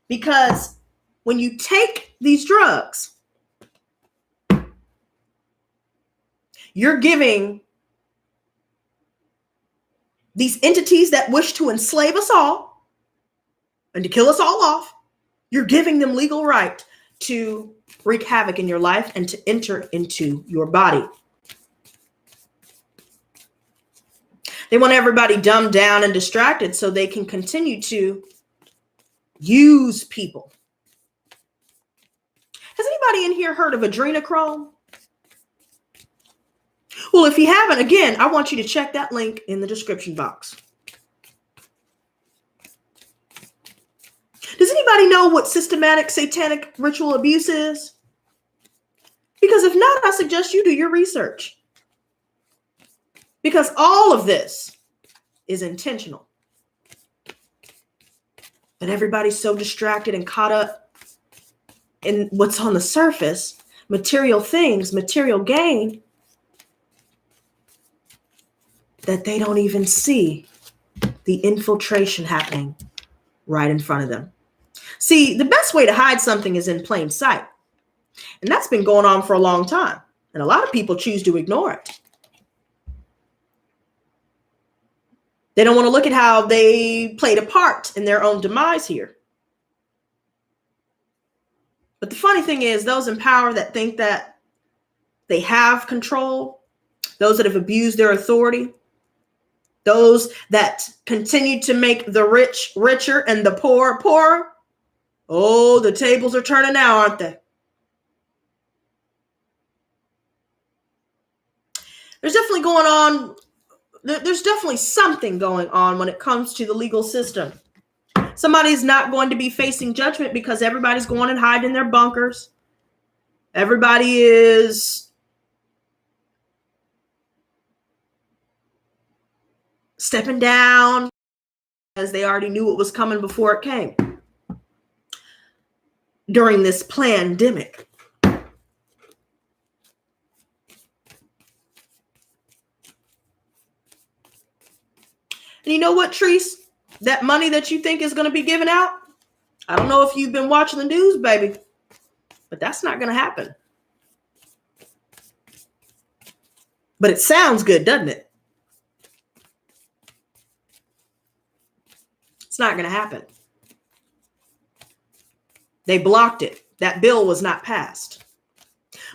Because when you take these drugs, you're giving these entities that wish to enslave us all and to kill us all off, you're giving them legal right to wreak havoc in your life and to enter into your body. They want everybody dumbed down and distracted so they can continue to use people. Has anybody in here heard of adrenochrome? Well, if you haven't, again, I want you to check that link in the description box. Does anybody know what systematic satanic ritual abuse is? Because if not, I suggest you do your research. Because all of this is intentional. But everybody's so distracted and caught up in what's on the surface, material things, material gain, that they don't even see the infiltration happening right in front of them. See, the best way to hide something is in plain sight. And that's been going on for a long time. And a lot of people choose to ignore it. They don't want to look at how they played a part in their own demise here. But the funny thing is, those in power that think that they have control, those that have abused their authority, those that continue to make the rich richer and the poor poorer, oh, the tables are turning now, aren't they? There's definitely going on. There's definitely something going on when it comes to the legal system. Somebody's not going to be facing judgment because everybody's going and hiding in their bunkers. Everybody is stepping down as they already knew what was coming before it came during this plannedemic. And you know what, Treese? That money that you think is going to be given out, I don't know if you've been watching the news, baby, but that's not going to happen. But it sounds good, doesn't it? It's not going to happen. They blocked it. That bill was not passed.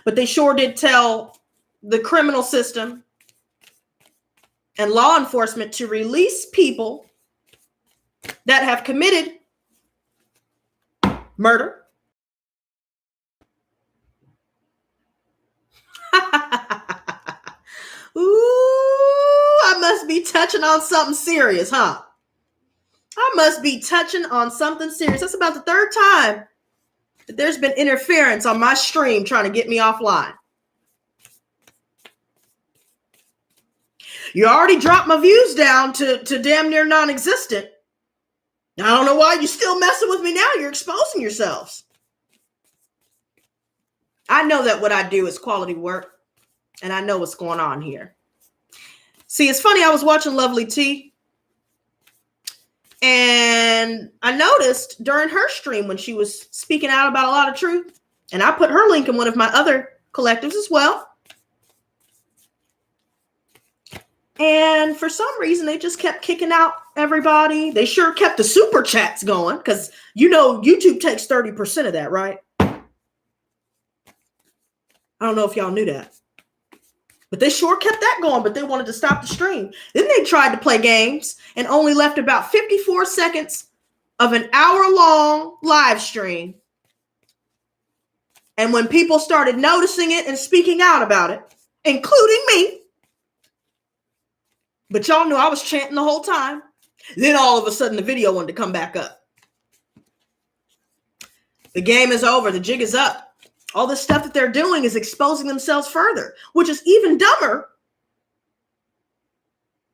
But they sure did tell the criminal system and law enforcement to release people that have committed murder. Ooh, I must be touching on something serious, huh? I must be touching on something serious. That's about the third time that there's been interference on my stream trying to get me offline. You already dropped my views down to damn near non-existent. I don't know why you're still messing with me now. You're exposing yourselves. I know that what I do is quality work, and I know what's going on here. See, it's funny. I was watching Lovely T, and I noticed during her stream when she was speaking out about a lot of truth, and I put her link in one of my other collectives as well. And for some reason, they just kept kicking out everybody. They sure kept the super chats going because, you know, YouTube takes 30% of that, right? I don't know if y'all knew that. But they sure kept that going, but they wanted to stop the stream. Then they tried to play games and only left about 54 seconds of an hour-long live stream. And when people started noticing it and speaking out about it, including me, but y'all knew I was chanting the whole time. Then all of a sudden the video wanted to come back up. The game is over. The jig is up. All this stuff that they're doing is exposing themselves further, which is even dumber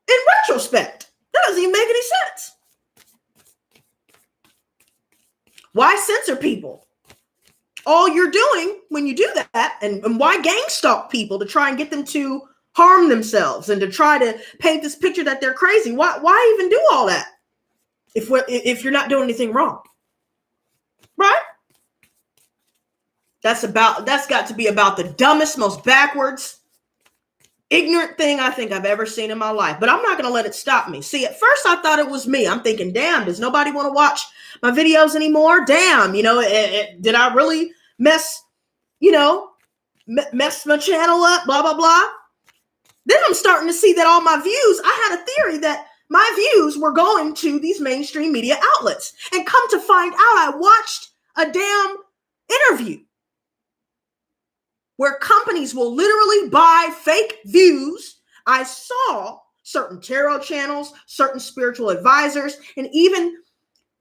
in retrospect. That doesn't even make any sense. Why censor people? All you're doing when you do that, and why gang stalk people to try and get them to harm themselves and to try to paint this picture that they're crazy. Why even do all that if you're not doing anything wrong? Right? That's got to be about the dumbest, most backwards, ignorant thing I think I've ever seen in my life. But I'm not going to let it stop me. See, at first I thought it was me. I'm thinking, damn, does nobody want to watch my videos anymore? Damn, you know, did I really mess my channel up, blah, blah, blah. Then I'm starting to see that all my views, I had a theory that my views were going to these mainstream media outlets. And come to find out, I watched a damn interview where companies will literally buy fake views. I saw certain tarot channels, certain spiritual advisors, and even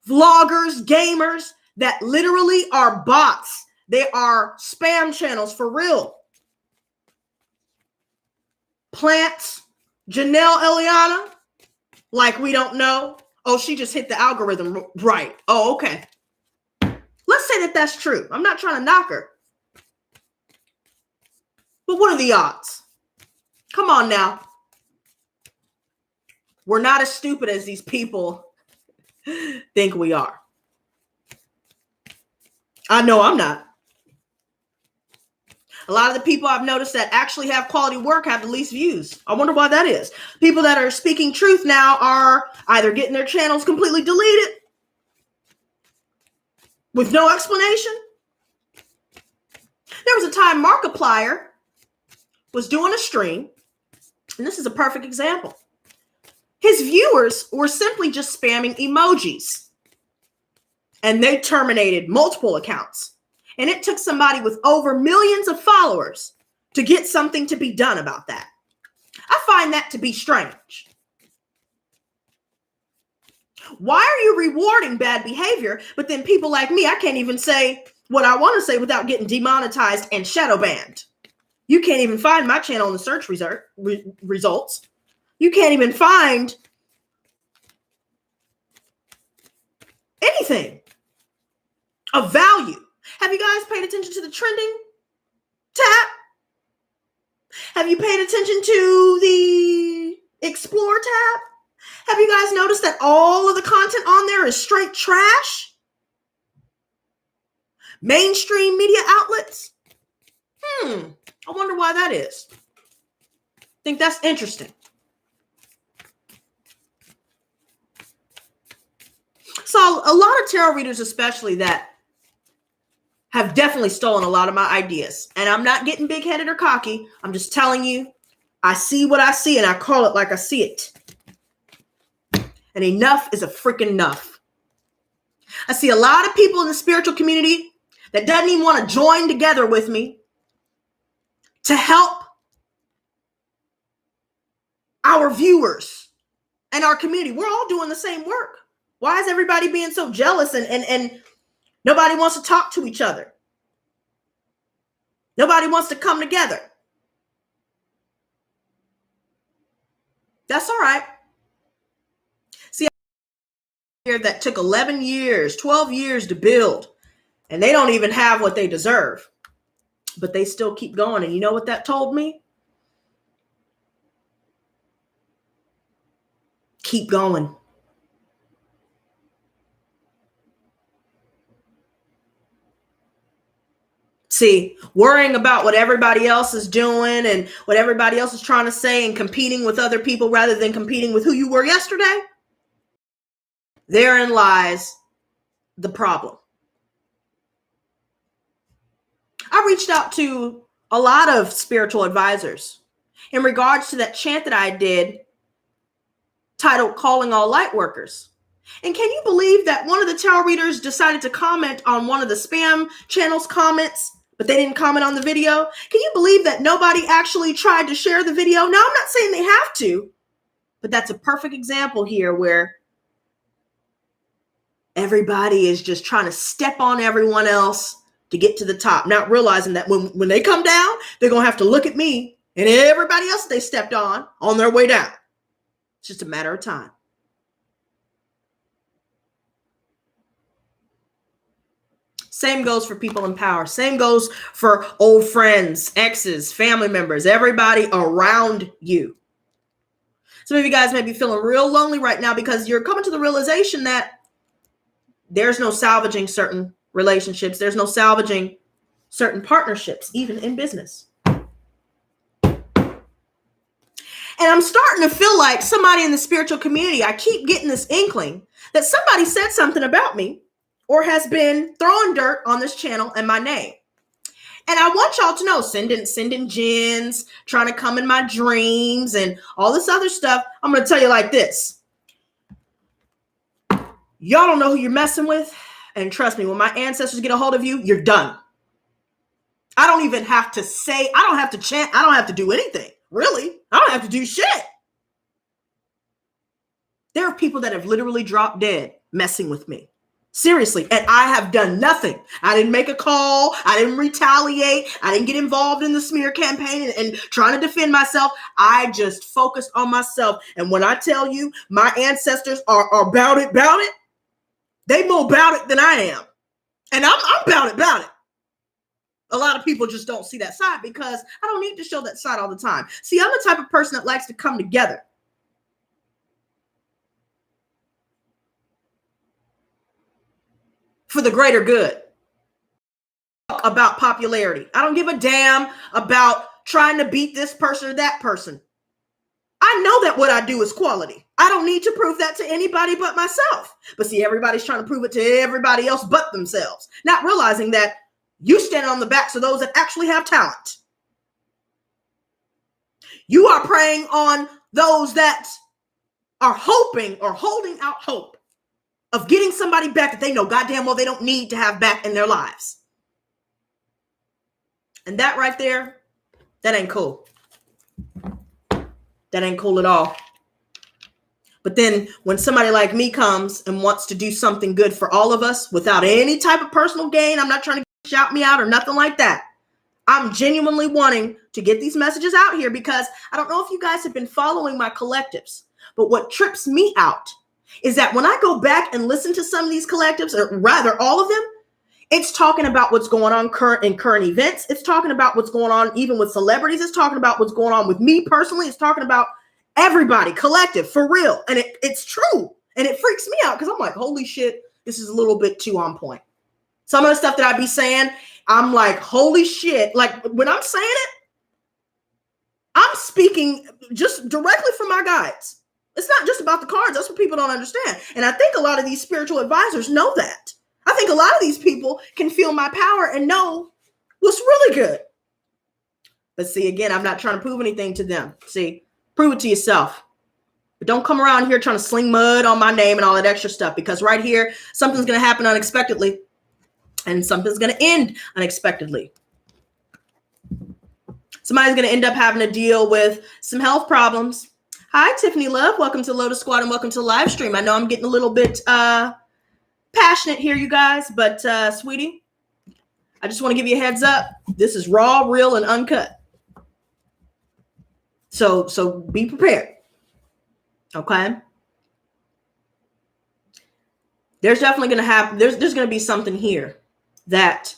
vloggers, gamers that literally are bots. They are spam channels for real. Plants, Janelle Eliana, like we don't know. Oh, she just hit the algorithm right. Oh, okay. Let's say that that's true. I'm not trying to knock her. But what are the odds? Come on now. We're not as stupid as these people think we are. I know I'm not. A lot of the people I've noticed that actually have quality work have the least views. I wonder why that is. People that are speaking truth now are either getting their channels completely deleted with no explanation. There was a time Markiplier was doing a stream, and this is a perfect example. His viewers were simply just spamming emojis, and they terminated multiple accounts. And it took somebody with over millions of followers to get something to be done about that. I find that to be strange. Why are you rewarding bad behavior, but then people like me, I can't even say what I want to say without getting demonetized and shadow banned? You can't even find my channel in the search results. You can't even find anything of value. Have you guys paid attention to the trending tab? Have you paid attention to the explore tab? Have you guys noticed that all of the content on there is straight trash? Mainstream media outlets? I wonder why that is. I think that's interesting. So a lot of tarot readers, especially that have definitely stolen a lot of my ideas. And I'm not getting big-headed or cocky. I'm just telling you, I see what I see and I call it like I see it. And enough is a freaking enough. I see a lot of people in the spiritual community that doesn't even want to join together with me to help our viewers and our community. We're all doing the same work. Why is everybody being so jealous and nobody wants to talk to each other? Nobody wants to come together. That's all right. See, here that took 11 years, 12 years to build, and they don't even have what they deserve, but they still keep going. And you know what that told me? Keep going. See, worrying about what everybody else is doing and what everybody else is trying to say and competing with other people rather than competing with who you were yesterday, therein lies the problem. I reached out to a lot of spiritual advisors in regards to that chant that I did titled Calling All Lightworkers. And can you believe that one of the tarot readers decided to comment on one of the spam channel's comments, but they didn't comment on the video? Can you believe that nobody actually tried to share the video? Now, I'm not saying they have to, but that's a perfect example here where everybody is just trying to step on everyone else to get to the top, not realizing that when they come down, they're going to have to look at me and everybody else they stepped on their way down. It's just a matter of time. Same goes for people in power. Same goes for old friends, exes, family members, everybody around you. Some of you guys may be feeling real lonely right now because you're coming to the realization that there's no salvaging certain relationships. There's no salvaging certain partnerships, even in business. And I'm starting to feel like somebody in the spiritual community, I keep getting this inkling that somebody said something about me or has been throwing dirt on this channel and my name. And I want y'all to know, sending jinns, trying to come in my dreams and all this other stuff. I'm going to tell you like this. Y'all don't know who you're messing with. And trust me, when my ancestors get a hold of you, you're done. I don't even have to say, I don't have to chant. I don't have to do anything. Really. I don't have to do shit. There are people that have literally dropped dead messing with me. Seriously. And I have done nothing. I didn't make a call. I didn't retaliate. I didn't get involved in the smear campaign and trying to defend myself. I just focused on myself. And when I tell you my ancestors are about it, they more about it than I am. And I'm about it. A lot of people just don't see that side because I don't need to show that side all the time. See, I'm the type of person that likes to come together. For the greater good. About popularity. I don't give a damn about trying to beat this person or that person. I know that what I do is quality. I don't need to prove that to anybody but myself. But see, everybody's trying to prove it to everybody else but themselves, not realizing that you stand on the backs of those that actually have talent. You are preying on those that are hoping or holding out hope of getting somebody back that they know goddamn well they don't need to have back in their lives. And that right there, that ain't cool. That ain't cool at all. But then when somebody like me comes and wants to do something good for all of us without any type of personal gain, I'm not trying to shout me out or nothing like that. I'm genuinely wanting to get these messages out here because I don't know if you guys have been following my collectives, but what trips me out is that when I go back and listen to some of these collectives, or rather all of them, it's talking about what's going on in current events. It's talking about what's going on even with celebrities. It's talking about what's going on with me personally. It's talking about everybody, collective, for real. And it's true. And it freaks me out because I'm like, holy shit, this is a little bit too on point. Some of the stuff that I be saying, I'm like, holy shit. Like when I'm saying it, I'm speaking just directly from my guides. It's not just about the cards. That's what people don't understand. And I think a lot of these spiritual advisors know that. I think a lot of these people can feel my power and know what's really good. But see, again, I'm not trying to prove anything to them. See, prove it to yourself. But don't come around here trying to sling mud on my name and all that extra stuff, because right here, something's going to happen unexpectedly and something's going to end unexpectedly. Somebody's going to end up having to deal with some health problems. Hi, Tiffany Love. Welcome to Lotus Squad and welcome to the live stream. I know I'm getting a little bit passionate here, you guys, but sweetie, I just want to give you a heads up. This is raw, real, and uncut. So be prepared. Okay. There's definitely going to have, there's going to be something here that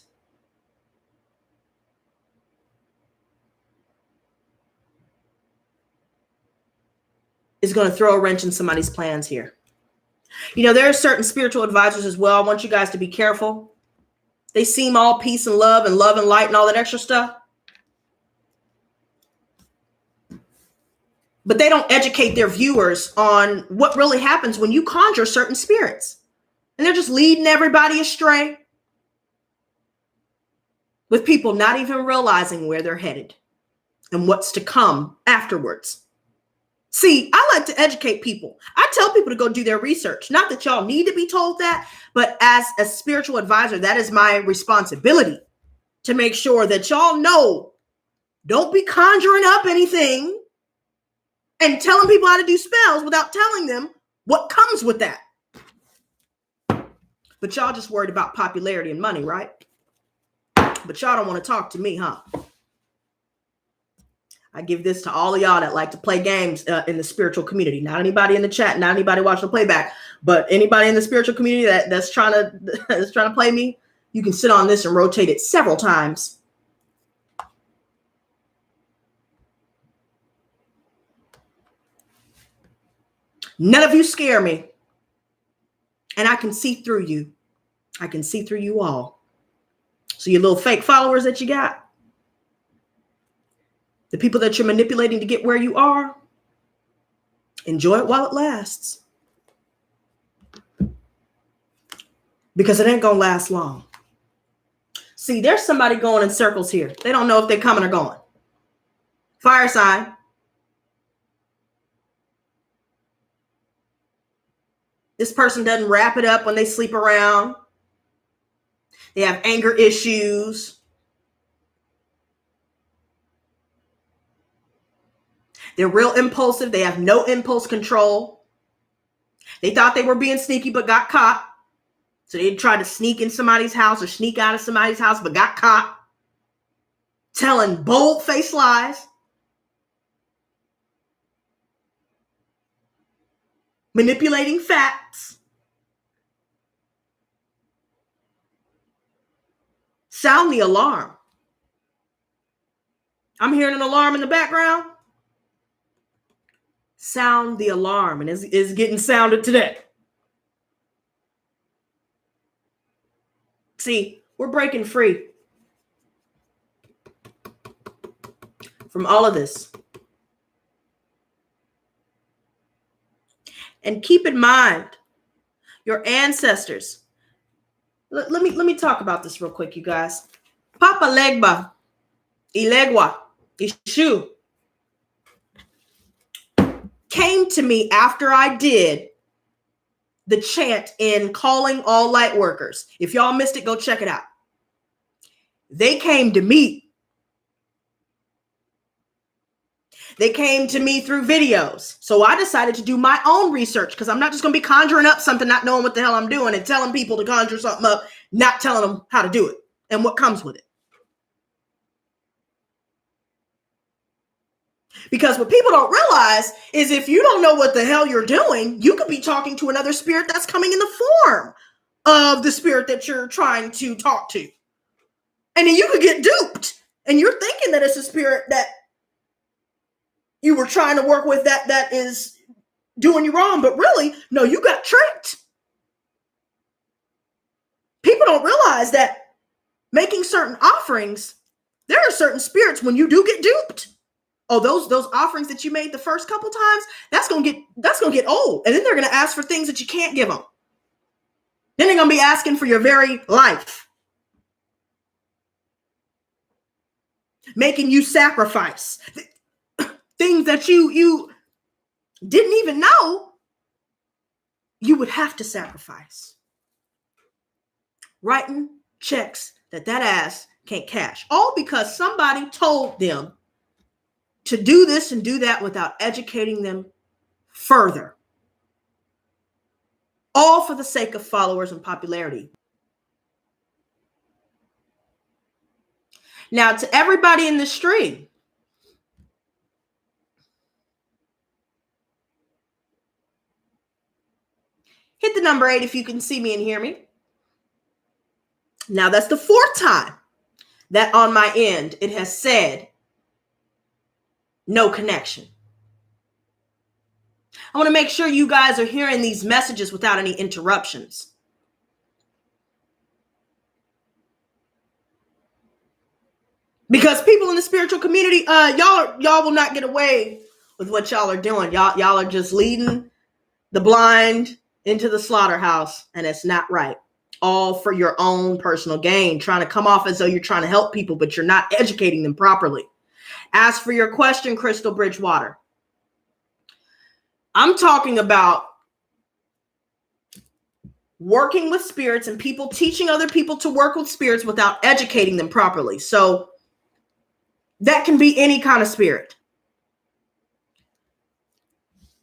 is going to throw a wrench in somebody's plans here. You know, there are certain spiritual advisors as well. I want you guys to be careful. They seem all peace and love and light and all that extra stuff. But they don't educate their viewers on what really happens when you conjure certain spirits. And they're just leading everybody astray, with people not even realizing where they're headed and what's to come afterwards. See, I like to educate people. I tell people to go do their research. Not that y'all need to be told that, but as a spiritual advisor, that is my responsibility to make sure that y'all know, don't be conjuring up anything and telling people how to do spells without telling them what comes with that. But y'all just worried about popularity and money, right? But y'all don't want to talk to me, huh? I give this to all of y'all that like to play games in the spiritual community. Not anybody in the chat, not anybody watching the playback, but anybody in the spiritual community that's trying to play me. You can sit on this and rotate it several times. None of you scare me. And I can see through you. I can see through you all. So you little fake followers that you got, the people that you're manipulating to get where you are, enjoy it while it lasts. Because it ain't going to last long. See, there's somebody going in circles here. They don't know if they're coming or going. Fire sign. This person doesn't wrap it up when they sleep around. They have anger issues. They're real impulsive. They have no impulse control. They thought they were being sneaky, but got caught. So they tried to sneak in somebody's house or sneak out of somebody's house, but got caught telling bold-faced lies, manipulating facts. Sound the alarm. I'm hearing an alarm in the background. Sound the alarm, and it's getting sounded today. See, we're breaking free from all of this. And keep in mind, your ancestors. Let me talk about this real quick, you guys. Papa Legba, Ilegwa, Ishu came to me after I did the chant in Calling All Lightworkers. If y'all missed it, go check it out. They came to me. They came to me through videos. So I decided to do my own research because I'm not just going to be conjuring up something, not knowing what the hell I'm doing and telling people to conjure something up, not telling them how to do it and what comes with it. Because what people don't realize is if you don't know what the hell you're doing, you could be talking to another spirit that's coming in the form of the spirit that you're trying to talk to. And then you could get duped. And you're thinking that it's a spirit that you were trying to work with that is doing you wrong. But really, no, you got tricked. People don't realize that making certain offerings, there are certain spirits when you do get duped. Oh, those offerings that you made the first couple times, that's gonna get old. And then they're gonna ask for things that you can't give them. Then they're gonna be asking for your very life. Making you sacrifice. Things that you didn't even know you would have to sacrifice. Writing checks that ass can't cash. All because somebody told them to do this and do that without educating them further. All for the sake of followers and popularity. Now, to everybody in the stream, hit the number 8 if you can see me and hear me. Now, that's the 4th time that on my end it has said no connection. I want to make sure you guys are hearing these messages without any interruptions. Because people in the spiritual community, y'all will not get away with what y'all are doing. Y'all are just leading the blind into the slaughterhouse, and it's not right. All for your own personal gain, trying to come off as though you're trying to help people, but you're not educating them properly. As for your question, Crystal Bridgewater, I'm talking about working with spirits and people teaching other people to work with spirits without educating them properly. So that can be any kind of spirit.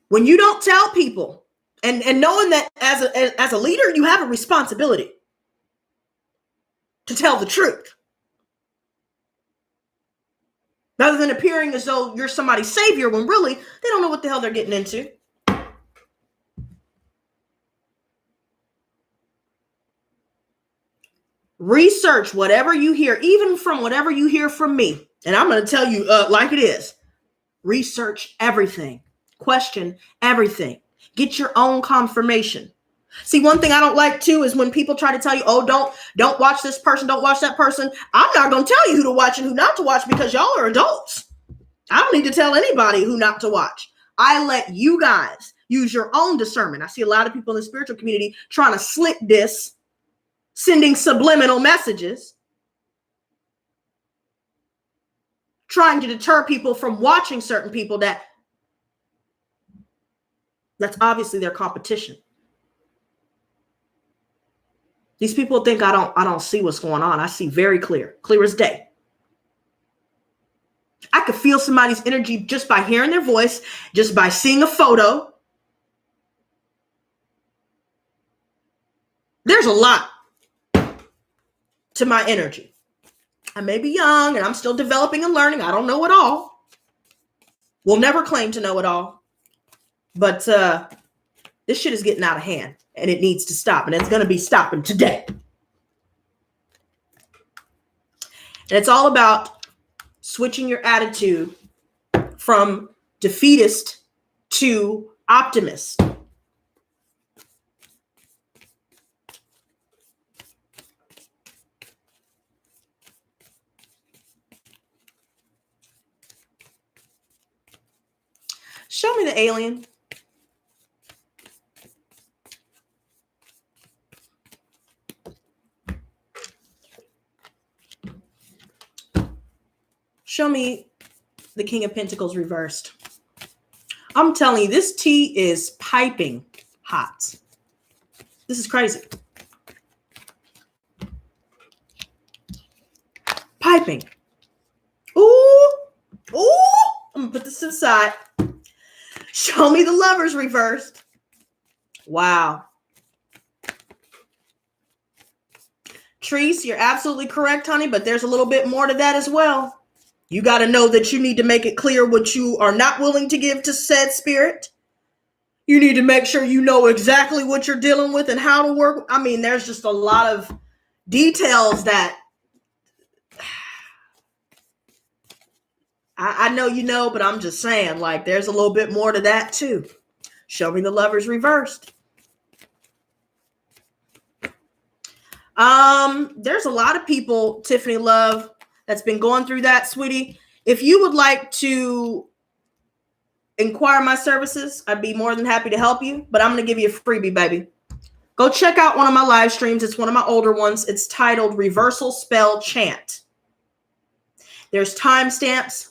When you don't tell people, and knowing that as a leader, you have a responsibility to tell the truth. Rather than appearing as though you're somebody's savior when really they don't know what the hell they're getting into. Research whatever you hear, even from whatever you hear from me. And I'm going to tell you like it is. Research everything. Question everything. Get your own confirmation. See, one thing I don't like too is when people try to tell you, oh, don't watch this person, don't watch that person. I'm not going to tell you who to watch and who not to watch because y'all are adults. I don't need to tell anybody who not to watch. I let you guys use your own discernment. I see a lot of people in the spiritual community trying to slick this, sending subliminal messages, trying to deter people from watching certain people that's obviously their competition. These people think I don't see what's going on. I see very clear as day. I could feel somebody's energy just by hearing their voice, just by seeing a photo. There's there's a lot to my energy. I may be young and I'm still developing and learning. I don't know it all. We'll never claim to know it all. But this shit is getting out of hand and it needs to stop. And it's going to be stopping today. And it's all about switching your attitude from defeatist to optimist. Show me the alien. Show me the King of Pentacles reversed. I'm telling you, this tea is piping hot. This is crazy. Piping. Ooh. Ooh. I'm going to put this to the side. Show me the Lovers reversed. Wow. Treese, you're absolutely correct, honey, but there's a little bit more to that as well. You got to know that you need to make it clear what you are not willing to give to said spirit. You need to make sure you know exactly what you're dealing with and how to work. I mean, there's just a lot of details that I know you know, but I'm just saying, like, there's a little bit more to that too. Show me the Lovers reversed. There's a lot of people, Tiffany Love, that's been going through that, sweetie. If you would like to inquire my services, I'd be more than happy to help you, but I'm going to give you a freebie, baby. Go check out one of my live streams. It's one of my older ones. It's titled Reversal Spell Chant. There's timestamps.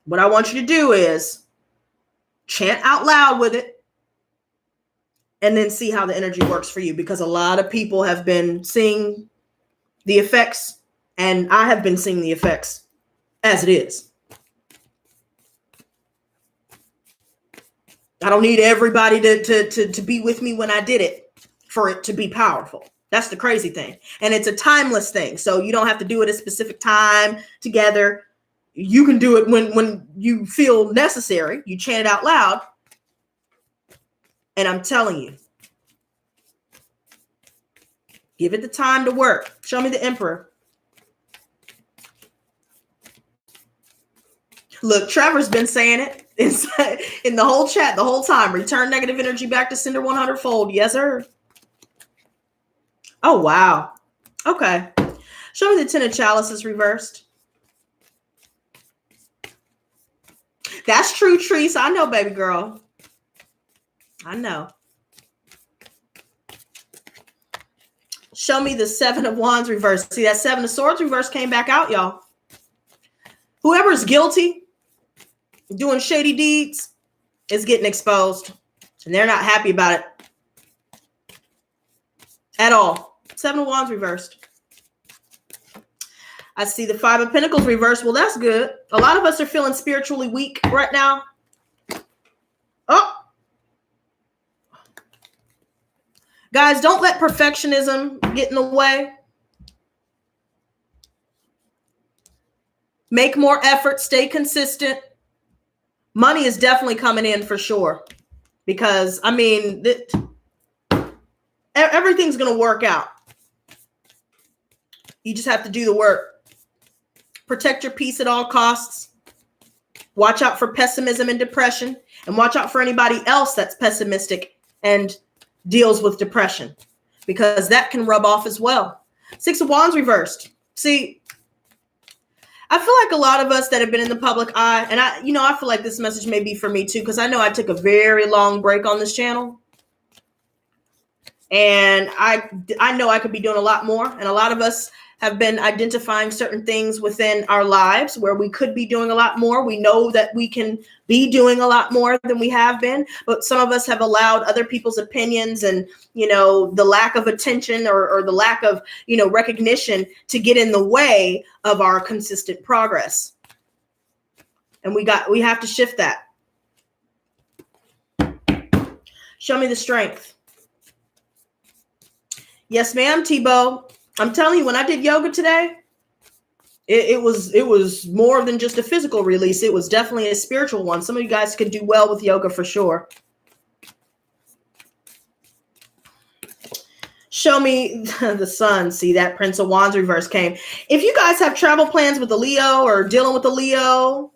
What I want you to do is chant out loud with it and then see how the energy works for you, because a lot of people have been seeing the effects and I have been seeing the effects as it is. I don't need everybody to be with me when I did it for it to be powerful. That's the crazy thing. And it's a timeless thing. So you don't have to do it at a specific time together. You can do it when you feel necessary. You chant it out loud. And I'm telling you, give it the time to work. Show me the Emperor. Look, Trevor's been saying it in the whole chat the whole time. Return negative energy back to sender 100-fold. Yes, sir. Oh, wow. Okay. Show me the Ten of Chalices reversed. That's true, Treese. I know, baby girl. I know. Show me the Seven of Wands reversed. See, that Seven of Swords reversed came back out, y'all. Whoever's guilty, doing shady deeds, is getting exposed. And they're not happy about it at all. Seven of Wands reversed. I see the Five of Pentacles reversed. Well, that's good. A lot of us are feeling spiritually weak right now. Oh. Guys, don't let perfectionism get in the way. Make more effort. Stay consistent. Money is definitely coming in for sure. Because, I mean, everything's going to work out. You just have to do the work. Protect your peace at all costs. Watch out for pessimism and depression. And watch out for anybody else that's pessimistic and deals with depression, because that can rub off as well. Six of Wands reversed. See, I feel like a lot of us that have been in the public eye, and I feel like this message may be for me too, because I know I took a very long break on this channel. And I know I could be doing a lot more. And a lot of us have been identifying certain things within our lives where we could be doing a lot more. We know that we can be doing a lot more than we have been, but some of us have allowed other people's opinions and, the lack of attention or the lack of, recognition to get in the way of our consistent progress. And we have to shift that. Show me the Strength. Yes, ma'am, Tebow. I'm telling you, when I did yoga today, it was more than just a physical release. It was definitely a spiritual one. Some of you guys could do well with yoga for sure. Show me the sun. See, that Prince of Wands reverse came. If you guys have travel plans with the Leo or dealing with the Leo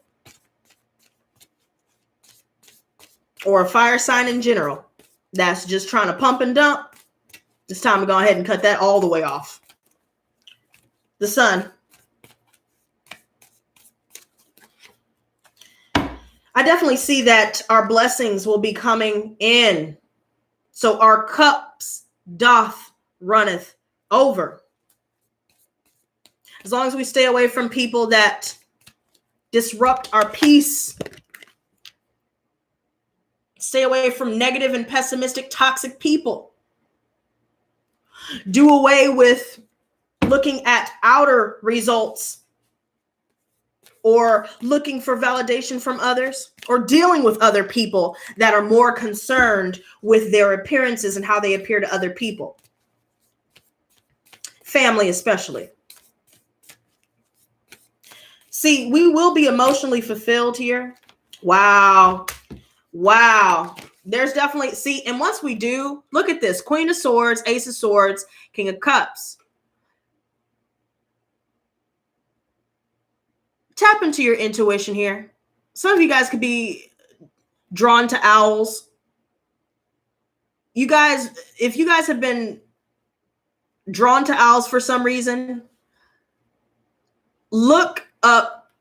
or a fire sign in general, that's just trying to pump and dump, it's time to go ahead and cut that all the way off. The sun. I definitely see that our blessings will be coming in. So our cups doth runneth over. As long as we stay away from people that disrupt our peace, stay away from negative and pessimistic, toxic people, do away with looking at outer results or looking for validation from others, or dealing with other people that are more concerned with their appearances and how they appear to other people. Family especially. See, we will be emotionally fulfilled here. Wow. Wow. There's definitely, see, and once we do, look at this. Queen of Swords, Ace of Swords, King of Cups. Tap into your intuition here. Some of you guys could be drawn to owls. You guys, if you guys have been drawn to owls for some reason, look up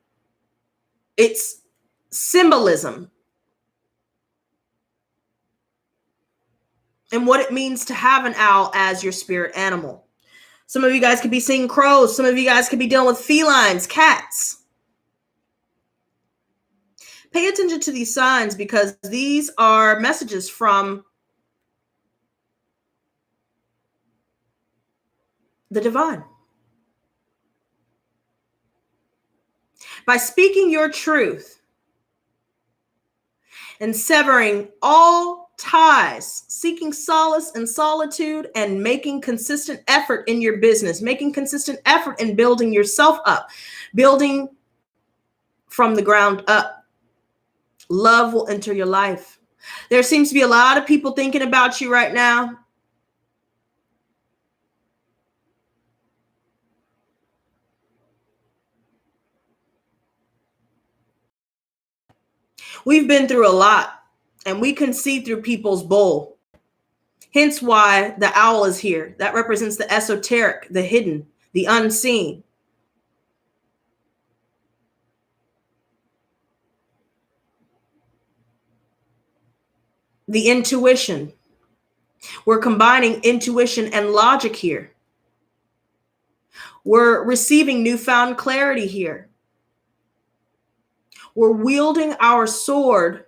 its symbolism and what it means to have an owl as your spirit animal. Some of you guys could be seeing crows. Some of you guys could be dealing with felines, cats. Pay attention to these signs because these are messages from the divine. By speaking your truth and severing all ties, seeking solace and solitude, and making consistent effort in your business, making consistent effort in building yourself up, building from the ground up, love will enter your life. There seems to be a lot of people thinking about you right now. We've been through a lot, and we can see through people's bowl. Hence why the owl is here. That represents the esoteric, the hidden, the unseen. The intuition. We're combining intuition and logic here. We're receiving newfound clarity here. We're wielding our sword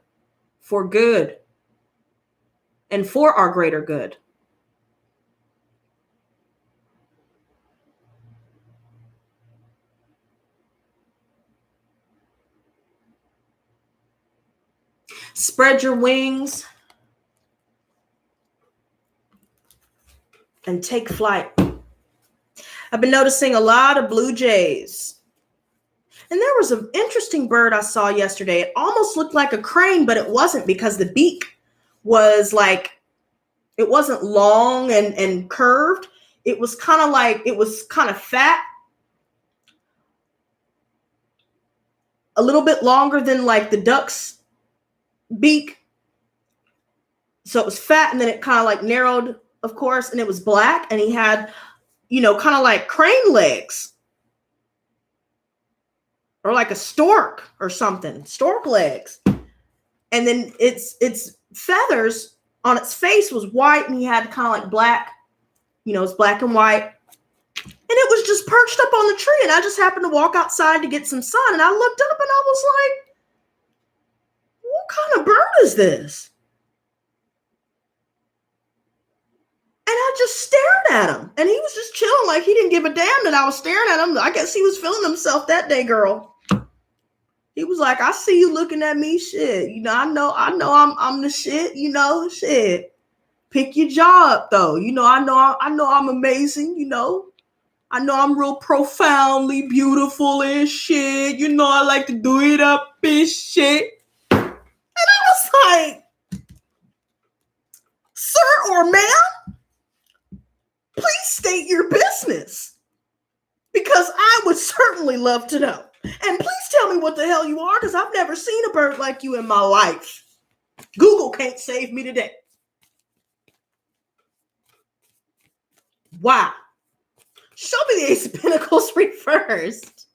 for good and for our greater good. Spread your wings and take flight. I've been noticing a lot of blue jays. And there was an interesting bird I saw yesterday. It almost looked like a crane, but it wasn't because the beak was like, it wasn't long and curved. It was kind of fat. A little bit longer than like the duck's beak. So it was fat and then it kind of like narrowed, of course, and it was black and he had, kind of like crane legs. Or like a stork or something, stork legs. And then its feathers on its face was white and he had kind of like black, it's black and white. And it was just perched up on the tree. And I just happened to walk outside to get some sun. And I looked up and I was like, what kind of bird is this? And I just stared at him. And he was just chilling like he didn't give a damn that I was staring at him. I guess he was feeling himself that day, girl. He was like, I see you looking at me, shit. I know I'm the shit, shit. Pick your jaw up, though. I know I'm amazing. I know I'm real profoundly beautiful and shit. I like to do it up and shit. And I was like, sir or ma'am, please state your business, because I would certainly love to know. And please tell me what the hell you are, because I've never seen a bird like you in my life. Google can't save me today. Wow. Show me the Ace of Pentacles reversed.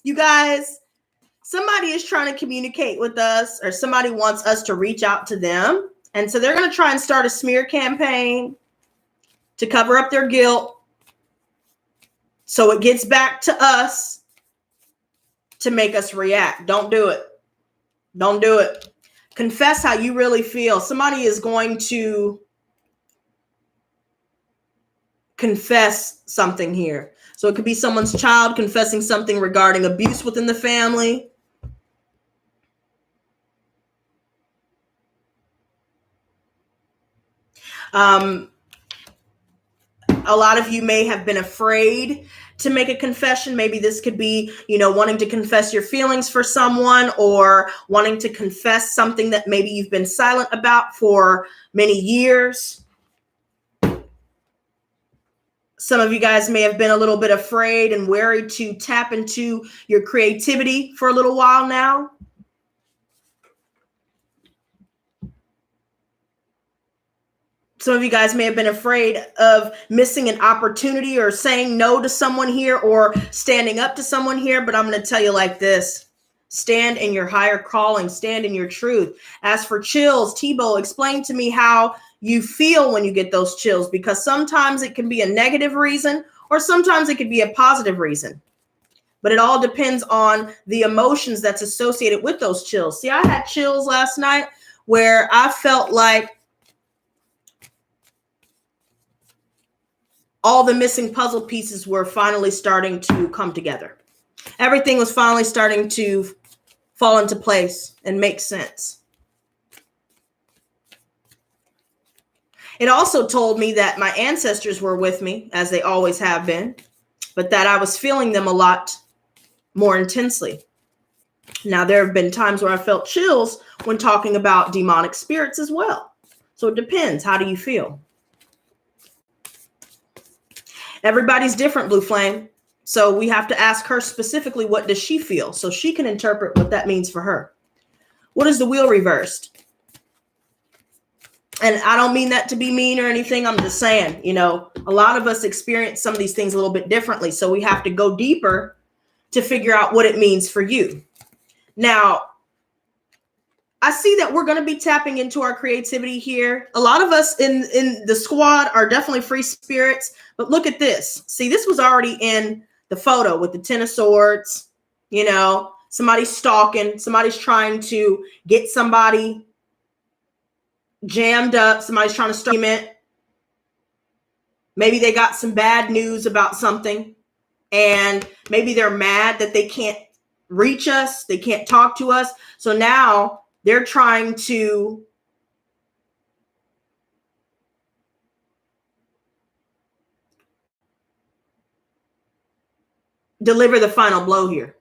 You guys, somebody is trying to communicate with us, or somebody wants us to reach out to them. And so they're going to try and start a smear campaign to cover up their guilt, so it gets back to us to make us react. Don't do it. Don't do it. Confess how you really feel. Somebody is going to confess something here. So it could be someone's child confessing something regarding abuse within the family. A lot of you may have been afraid to make a confession. Maybe this could be, wanting to confess your feelings for someone, or wanting to confess something that maybe you've been silent about for many years. Some of you guys may have been a little bit afraid and wary to tap into your creativity for a little while now. Some of you guys may have been afraid of missing an opportunity, or saying no to someone here, or standing up to someone here. But I'm going to tell you like this: stand in your higher calling, stand in your truth. As for chills, Tebow, explain to me how you feel when you get those chills, because sometimes it can be a negative reason, or sometimes it could be a positive reason. But it all depends on the emotions that's associated with those chills. See, I had chills last night where I felt like all the missing puzzle pieces were finally starting to come together. Everything was finally starting to fall into place and make sense. It also told me that my ancestors were with me, as they always have been, but that I was feeling them a lot more intensely. Now, there have been times where I felt chills when talking about demonic spirits as well. So it depends. How do you feel? Everybody's different, Blue Flame. So we have to ask her specifically, what does she feel? So she can interpret what that means for her. What is the wheel reversed? And I don't mean that to be mean or anything. I'm just saying, a lot of us experience some of these things a little bit differently. So we have to go deeper to figure out what it means for you. Now, I see that we're going to be tapping into our creativity here. A lot of us in the squad are definitely free spirits, but look at this. See, this was already in the photo with the Ten of Swords. Somebody's stalking. Somebody's trying to get somebody jammed up. Somebody's trying to start it. Maybe they got some bad news about something, and maybe they're mad that they can't reach us. They can't talk to us. So now they're trying to deliver the final blow here.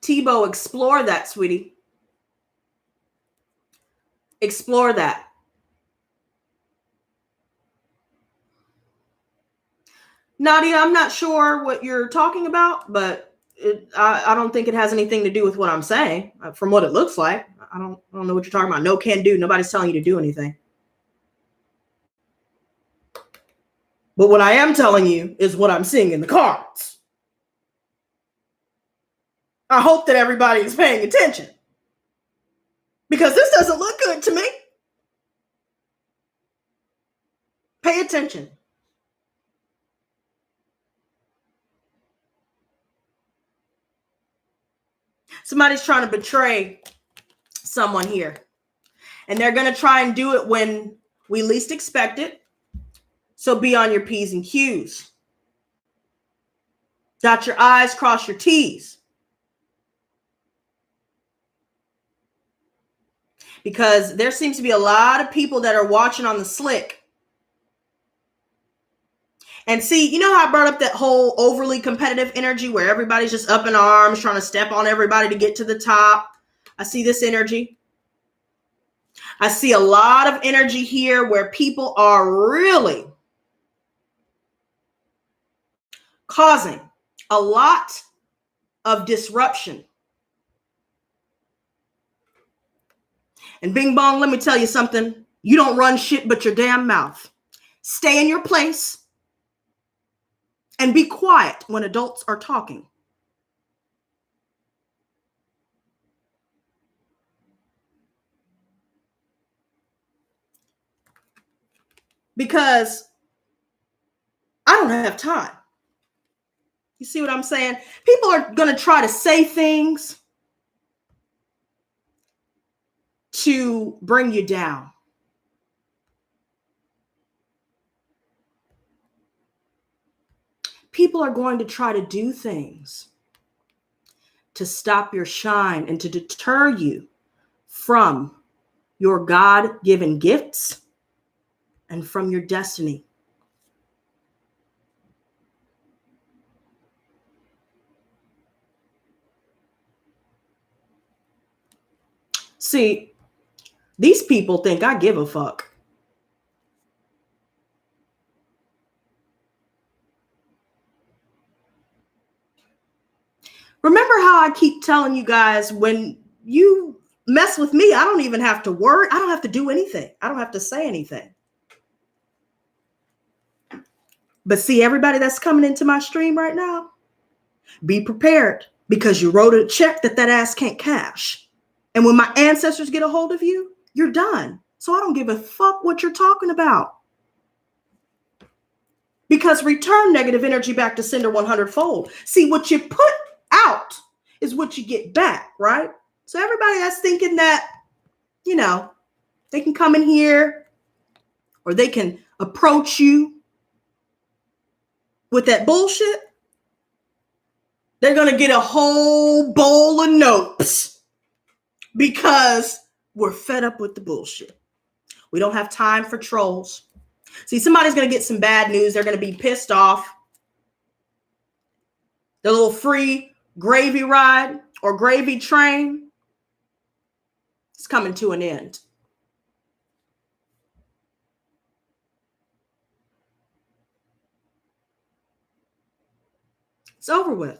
Tebow, explore that, sweetie. Explore that. Nadia, I'm not sure what you're talking about, but I don't think it has anything to do with what I'm saying. From what it looks like, I don't know what you're talking about. No can do. Nobody's telling you to do anything. But what I am telling you is what I'm seeing in the cards. I hope that everybody is paying attention, because this doesn't look good to me. Pay attention. Somebody's trying to betray someone here, and they're going to try and do it when we least expect it. So be on your P's and Q's. Dot your I's, cross your T's. because there seems to be a lot of people that are watching on the slick. And see, you know how I brought up that whole overly competitive energy where everybody's just up in arms, trying to step on everybody to get to the top? I see this energy. I see a lot of energy here where people are really causing a lot of disruption. And bing bong, let me tell you something. You don't run shit but your damn mouth. Stay in your place and be quiet when adults are talking. Because I don't have time. You see what I'm saying? People are going to try to say things to bring you down. People are going to try to do things to stop your shine and to deter you from your God-given gifts and from your destiny. See, these people think I give a fuck. Remember how I keep telling you guys, when you mess with me, I don't even have to worry. I don't have to do anything. I don't have to say anything. But see, everybody that's coming into my stream right now, be prepared, because you wrote a check that ass can't cash. And when my ancestors get a hold of you, you're done. So I don't give a fuck what you're talking about. Because return negative energy back to sender 100-fold. See, what you put out is what you get back, right? So everybody that's thinking that, you know, they can come in here or they can approach you with that bullshit, they're going to get a whole bowl of notes, because we're fed up with the bullshit. We don't have time for trolls. See, somebody's going to get some bad news. They're going to be pissed off. The little free gravy ride or gravy train is coming to an end. It's over with.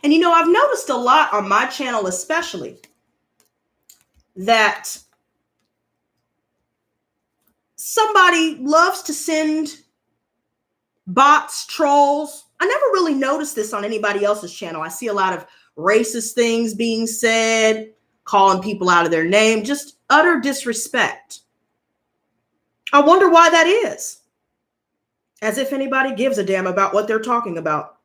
And you know, I've noticed a lot on my channel, especially, that somebody loves to send bots, trolls. I never really noticed this on anybody else's channel. I see a lot of racist things being said, calling people out of their name, just utter disrespect. I wonder why that is. As if anybody gives a damn about what they're talking about.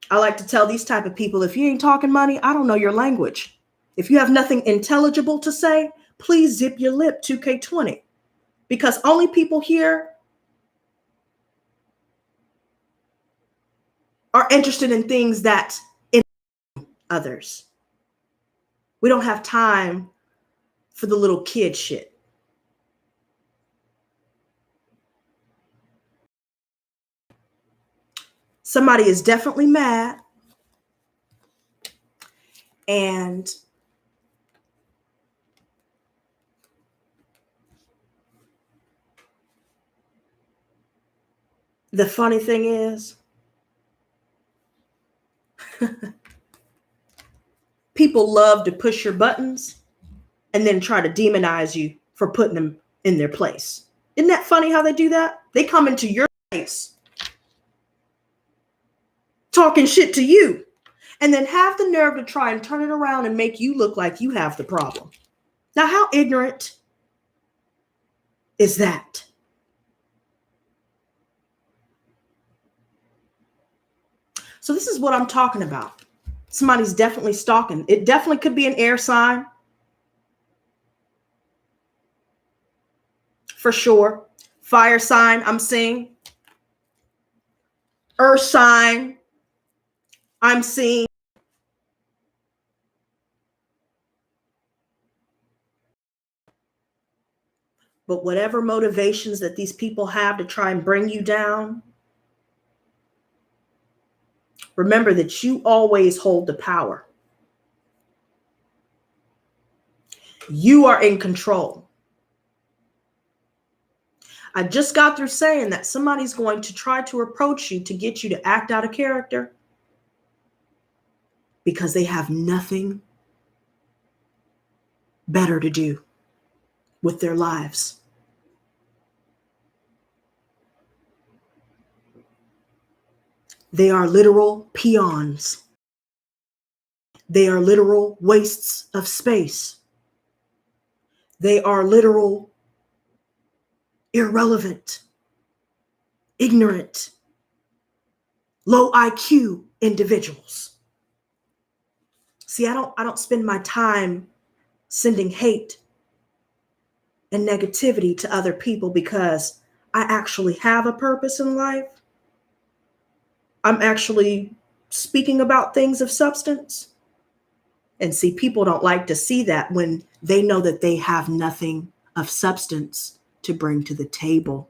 I like to tell these type of people, if you ain't talking money, I don't know your language. If you have nothing intelligible to say, please zip your lip 2K20. Because only people here are interested in things that entertain others. We don't have time for the little kid shit. Somebody is definitely mad. And the funny thing is, people love to push your buttons and then try to demonize you for putting them in their place. Isn't that funny how they do that? They come into your face talking shit to you, and then have the nerve to try and turn it around and make you look like you have the problem. Now, how ignorant is that? So this is what I'm talking about. Somebody's definitely stalking. It definitely could be an air sign. For sure. Fire sign, I'm seeing. Earth sign, I'm seeing. But whatever motivations that these people have to try and bring you down, remember that you always hold the power. You are in control. I just got through saying that somebody's going to try to approach you to get you to act out of character because they have nothing better to do with their lives. They are literal peons. They are literal wastes of space. They are literal irrelevant, ignorant, low IQ individuals. See, I don't spend my time sending hate and negativity to other people because I actually have a purpose in life. I'm actually speaking about things of substance. And see, people don't like to see that when they know that they have nothing of substance to bring to the table.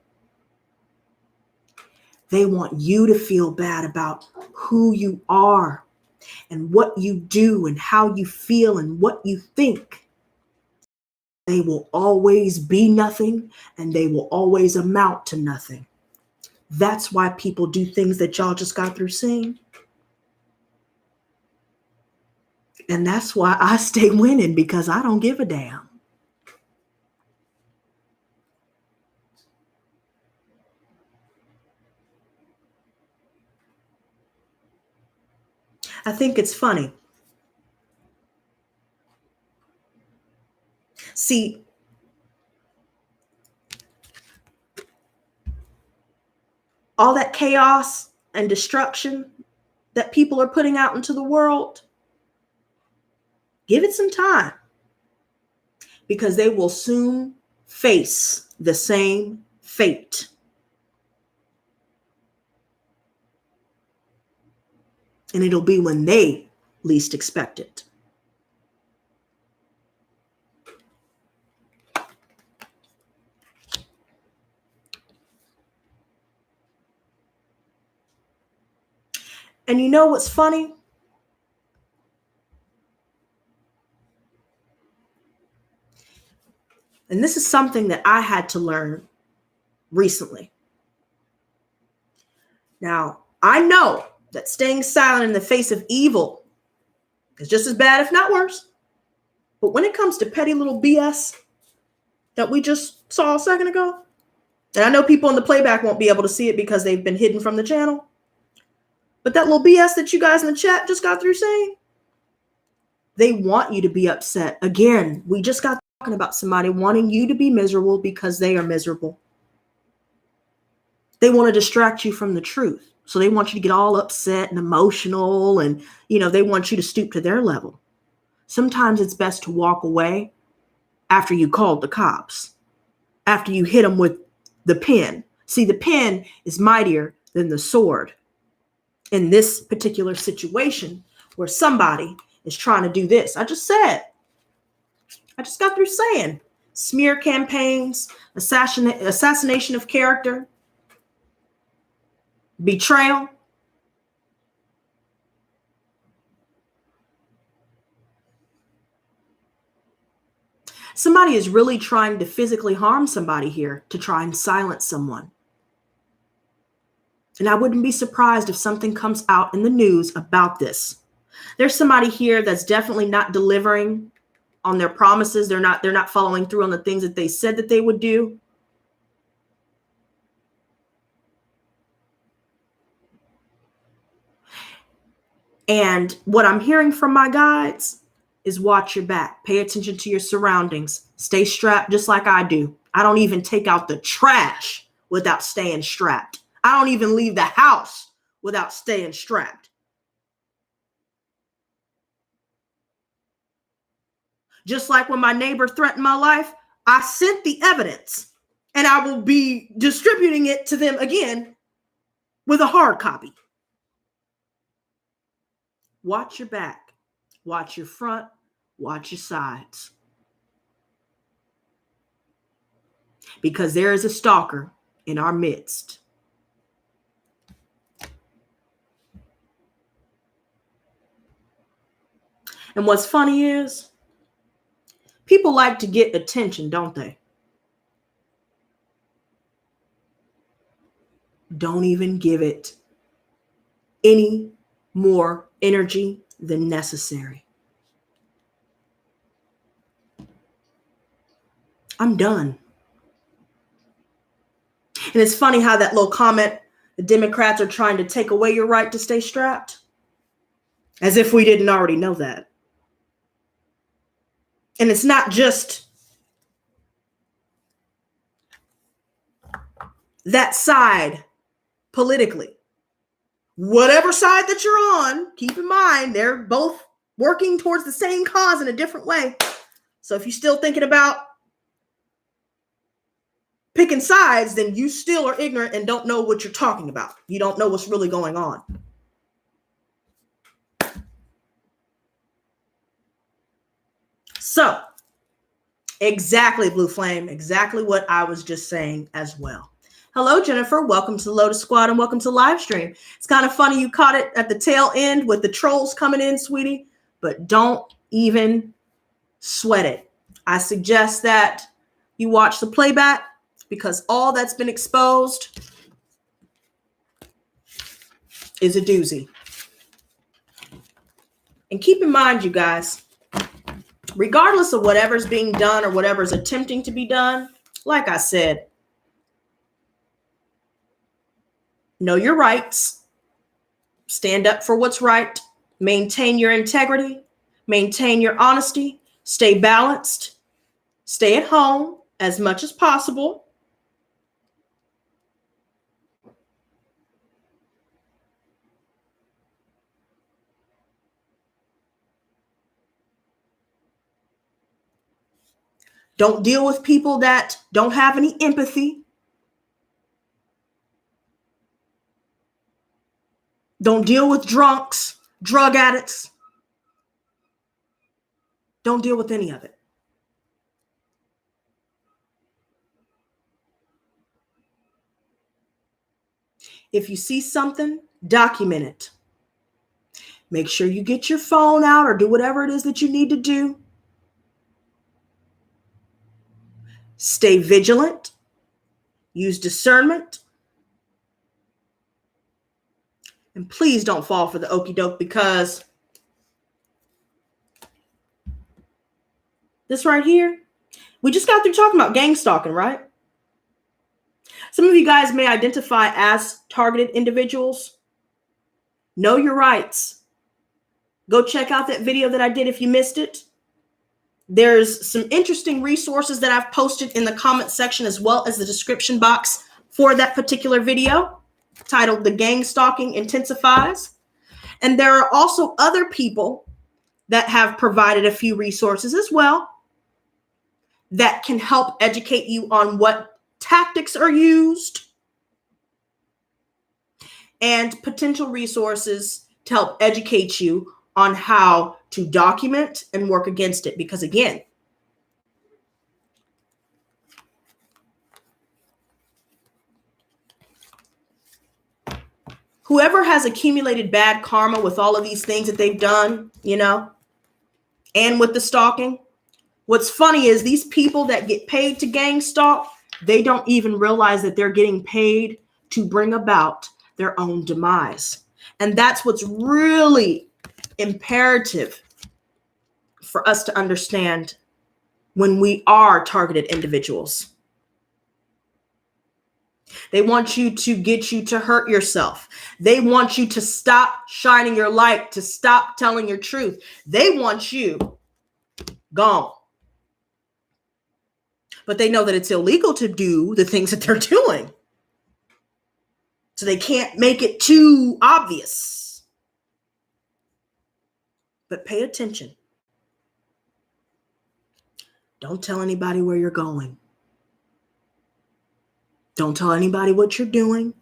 They want you to feel bad about who you are and what you do and how you feel and what you think. They will always be nothing and they will always amount to nothing. That's why people do things that y'all just got through saying. And that's why I stay winning, because I don't give a damn. I think it's funny. See, all that chaos and destruction that people are putting out into the world, give it some time, because they will soon face the same fate. And it'll be when they least expect it. And you know what's funny? And this is something that I had to learn recently. Now, I know that staying silent in the face of evil is just as bad, if not worse. But when it comes to petty little BS that we just saw a second ago, and I know people in the playback won't be able to see it because they've been hidden from the channel, but that little BS that you guys in the chat just got through saying, they want you to be upset. Again, we just got talking about somebody wanting you to be miserable because they are miserable. They want to distract you from the truth. So they want you to get all upset and emotional, and, they want you to stoop to their level. Sometimes it's best to walk away after you called the cops, after you hit them with the pen. See, the pen is mightier than the sword in this particular situation where somebody is trying to do this. I just got through saying smear campaigns, assassination of character, betrayal. Somebody is really trying to physically harm somebody here to try and silence someone. And I wouldn't be surprised if something comes out in the news about this. There's somebody here that's definitely not delivering on their promises. They're not following through on the things that they said that they would do. And what I'm hearing from my guides is watch your back. Pay attention to your surroundings. Stay strapped just like I do. I don't even take out the trash without staying strapped. I don't even leave the house without staying strapped. Just like when my neighbor threatened my life, I sent the evidence and I will be distributing it to them again with a hard copy. Watch your back. Watch your front. Watch your sides. because there is a stalker in our midst. And what's funny is people like to get attention, don't they? Don't even give it any more energy than necessary. I'm done. And it's funny how that little comment, the Democrats are trying to take away your right to stay strapped, as if we didn't already know that. And it's not just that side politically. Whatever side that you're on, keep in mind, they're both working towards the same cause in a different way. So if you're still thinking about picking sides, then you still are ignorant and don't know what you're talking about. You don't know what's really going on. So, exactly, Blue Flame, exactly what I was just saying as well. Hello, Jennifer. Welcome to the Lotus Squad and welcome to live stream. It's kind of funny you caught it at the tail end with the trolls coming in, sweetie, but don't even sweat it. I suggest that you watch the playback because all that's been exposed is a doozy. And keep in mind, you guys, regardless of whatever's being done or whatever's attempting to be done, like I said, know your rights, stand up for what's right, maintain your integrity, maintain your honesty, stay balanced, stay at home as much as possible. Don't deal with people that don't have any empathy. Don't deal with drunks, drug addicts. Don't deal with any of it. If you see something, document it. Make sure you get your phone out or do whatever it is that you need to do. Stay vigilant. Use discernment. And please don't fall for the okie doke, because this right here, we just got through talking about gang stalking, right? Some of you guys may identify as targeted individuals. Know your rights. Go check out that video that I did if you missed it. There's some interesting resources that I've posted in the comment section as well as the description box for that particular video, titled "The Gang Stalking Intensifies." And there are also other people that have provided a few resources as well that can help educate you on what tactics are used and potential resources to help educate you on how to document and work against it. Because again, whoever has accumulated bad karma with all of these things that they've done, and with the stalking, what's funny is these people that get paid to gang stalk, they don't even realize that they're getting paid to bring about their own demise. And that's what's really imperative for us to understand when we are targeted individuals. They want you to get you to hurt yourself. They want you to stop shining your light, to stop telling your truth. They want you gone. But they know that it's illegal to do the things that they're doing. So they can't make it too obvious. But pay attention. Don't tell anybody where you're going. Don't tell anybody what you're doing.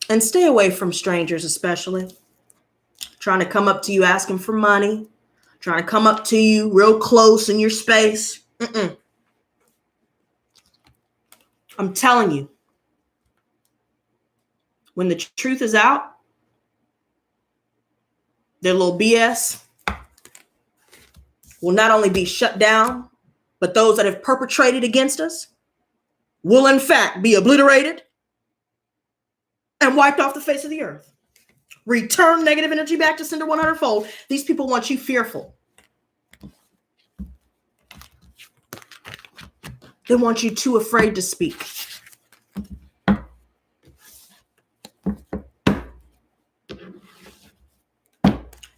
And stay away from strangers, especially trying to come up to you asking for money, trying to come up to you real close in your space. I'm telling you, when the truth is out, their little BS will not only be shut down, but those that have perpetrated against us will in fact be obliterated and wiped off the face of the earth. Return negative energy back to sender 100-fold. These people want you fearful. They want you too afraid to speak.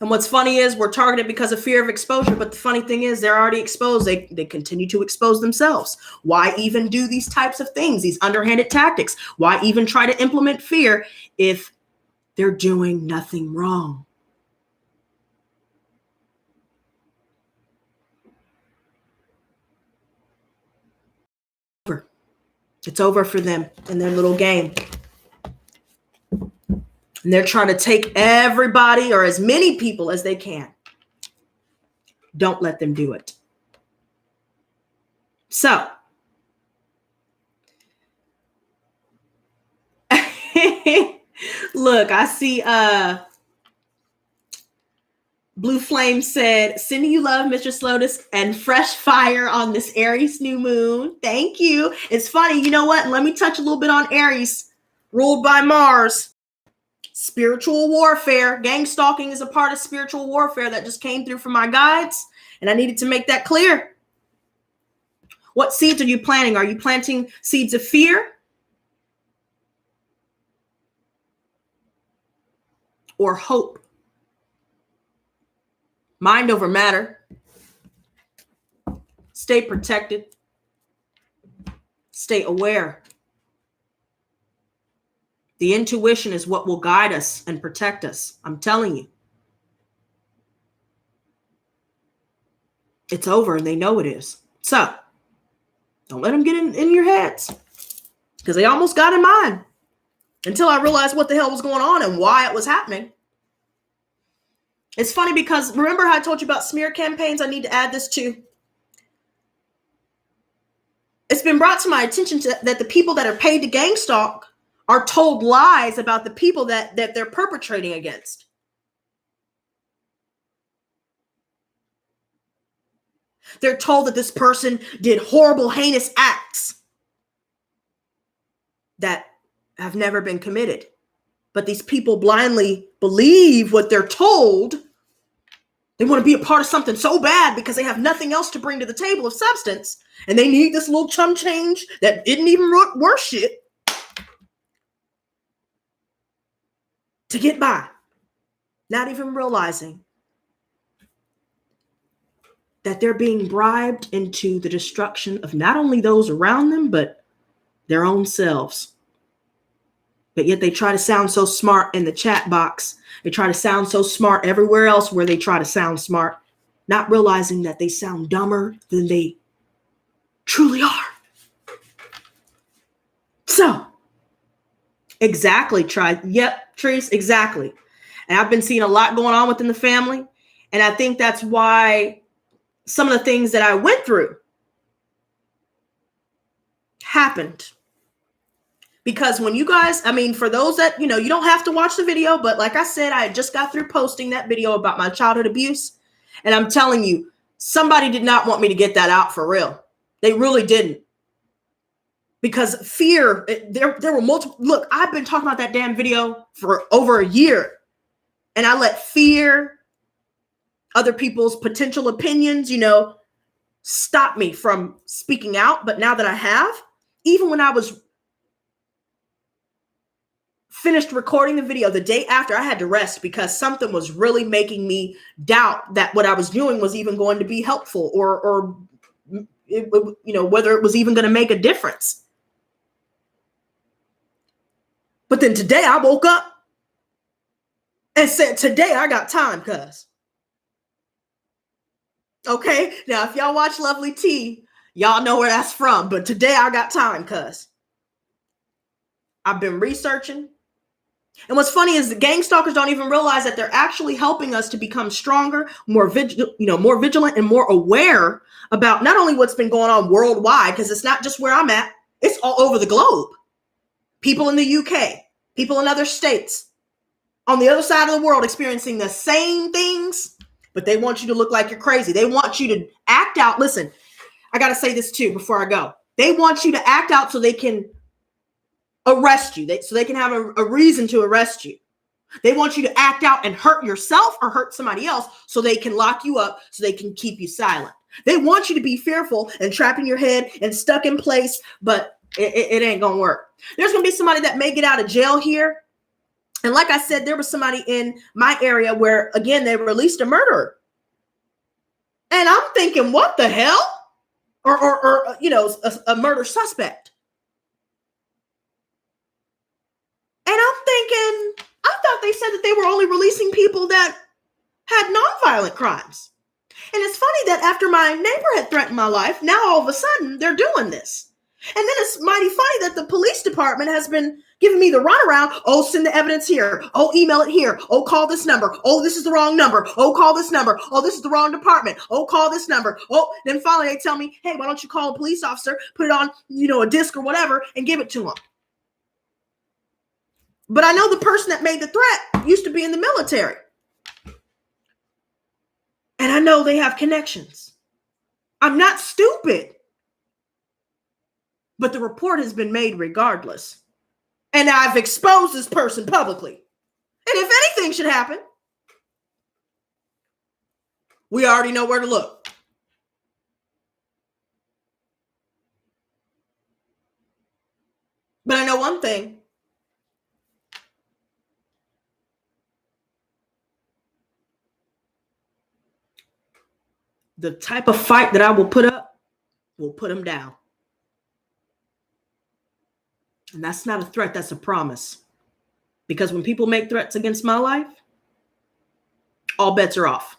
And what's funny is we're targeted because of fear of exposure. But the funny thing is they're already exposed. They continue to expose themselves. Why even do these types of things, these underhanded tactics? Why even try to implement fear if they're doing nothing wrong? It's over for them in their little game. And they're trying to take everybody or as many people as they can. Don't let them do it. So, look, I see Blue Flame said, sending you love, Mistress Lotus, and fresh fire on this Aries new moon. Thank you. It's funny. You know what? Let me touch a little bit on Aries, ruled by Mars. Spiritual warfare. Gang stalking is a part of spiritual warfare that just came through from my guides. And I needed to make that clear. What seeds are you planting? Are you planting seeds of fear? Or hope? Mind over matter. Stay protected. Stay aware. The intuition is what will guide us and protect us. I'm telling you. It's over and they know it is. So, don't let them get in your heads. Because they almost got in mine. Until I realized what the hell was going on and why it was happening. It's funny because remember how I told you about smear campaigns? I need to add this too. It's been brought to my attention that the people that are paid to gang stalk are told lies about the people that they're perpetrating against. They're told that this person did horrible, heinous acts that have never been committed. But these people blindly believe what they're told. They want to be a part of something so bad because they have nothing else to bring to the table of substance. And they need this little chum change that didn't even worth shit to get by. Not even realizing that they're being bribed into the destruction of not only those around them, but their own selves. But yet they try to sound so smart in the chat box. They try to sound so smart everywhere else where they try to sound smart, not realizing that they sound dumber than they truly are. So, exactly, Yep, Trace, exactly. And I've been seeing a lot going on within the family. And I think that's why some of the things that I went through happened. Because when you guys, I mean, for those that, you don't have to watch the video, but like I said, I just got through posting that video about my childhood abuse. And I'm telling you, somebody did not want me to get that out for real. They really didn't. Because fear, there were multiple, look, I've been talking about that damn video for over a year. And I let fear, other people's potential opinions, stop me from speaking out. But now that I have, even when I was finished recording the video, the day after, I had to rest because something was really making me doubt that what I was doing was even going to be helpful or whether it was even going to make a difference. But then today I woke up and said, today I got time, cuz. Okay, now if y'all watch Lovely T, y'all know where that's from. But today I got time, cuz. I've been researching. And what's funny is the gang stalkers don't even realize that they're actually helping us to become stronger, more vigilant and more aware about not only what's been going on worldwide, because it's not just where I'm at, it's all over the globe. People in the UK, people in other states, on the other side of the world experiencing the same things, but they want you to look like you're crazy. They want you to act out. Listen, I got to say this too before I go. They want you to act out so they can arrest you, so they can have a reason to arrest you. They want you to act out and hurt yourself or hurt somebody else so they can lock you up, so they can keep you silent. They want you to be fearful and trapped in your head and stuck in place, but it ain't going to work. There's going to be somebody that may get out of jail here. And like I said, there was somebody in my area where, again, they released a murderer. And I'm thinking, what the hell? Or a murder suspect. And I'm thinking, I thought they said that they were only releasing people that had nonviolent crimes. And it's funny that after my neighbor had threatened my life, now all of a sudden they're doing this. And then it's mighty funny that the police department has been giving me the runaround. Oh, send the evidence here. Oh, email it here. Oh, call this number. Oh, this is the wrong number. Oh, call this number. Oh, this is the wrong department. Oh, call this number. Oh, then finally they tell me, hey, why don't you call a police officer, put it on, a disc or whatever, and give it to them. But I know the person that made the threat used to be in the military. And I know they have connections. I'm not stupid. But the report has been made regardless. And I've exposed this person publicly. And if anything should happen, we already know where to look. But I know one thing. The type of fight that I will put up will put him down. And that's not a threat, that's a promise. Because when people make threats against my life, all bets are off.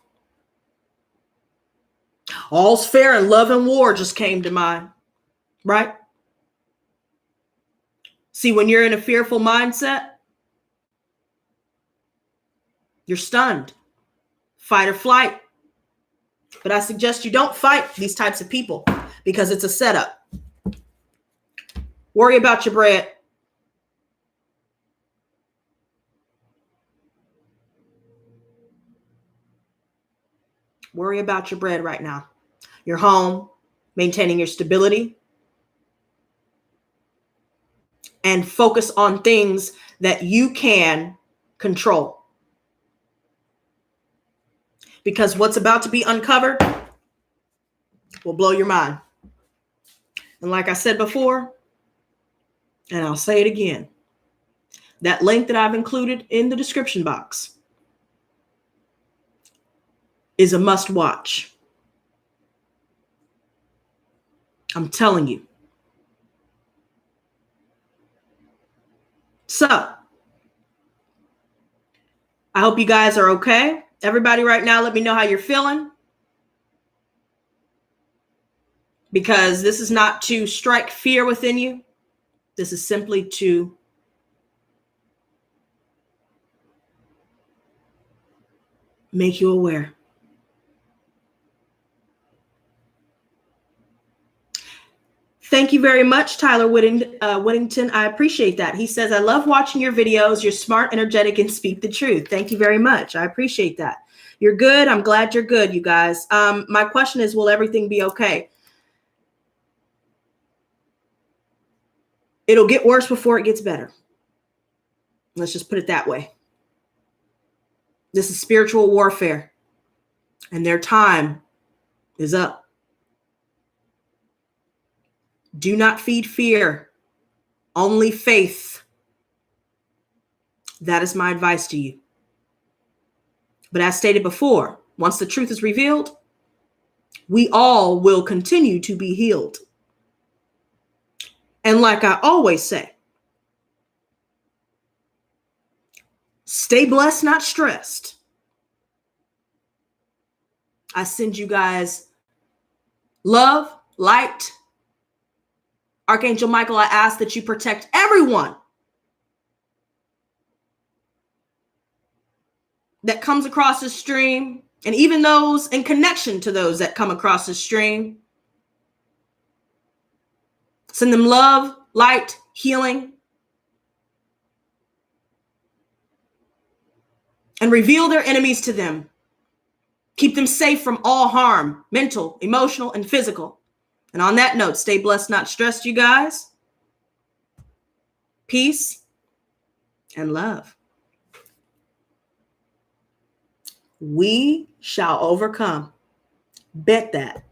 All's fair in love and war just came to mind, right? See, when you're in a fearful mindset, you're stunned, fight or flight. But I suggest you don't fight these types of people because it's a setup. Worry about your bread. Worry about your bread right now. Your home, maintaining your stability, and focus on things that you can control. Because what's about to be uncovered will blow your mind. And like I said before, and I'll say it again, that link that I've included in the description box is a must watch. I'm telling you. So, I hope you guys are okay. Everybody right now, let me know how you're feeling. Because this is not to strike fear within you. This is simply to make you aware. Thank you very much, Tyler Whittington. I appreciate that. He says, I love watching your videos. You're smart, energetic, and speak the truth. Thank you very much. I appreciate that. You're good. I'm glad you're good, you guys. My question is, will everything be okay? It'll get worse before it gets better. Let's just put it that way. This is spiritual warfare, and their time is up. Do not feed fear, only faith. That is my advice to you. But as stated before, once the truth is revealed, we all will continue to be healed. And like I always say, stay blessed, not stressed. I send you guys love, light. Archangel Michael, I ask that you protect everyone that comes across the stream, and even those in connection to those that come across the stream. Send them love, light, healing, and reveal their enemies to them. Keep them safe from all harm, mental, emotional, and physical. And on that note, stay blessed, not stressed, you guys. Peace and love. We shall overcome. Bet that.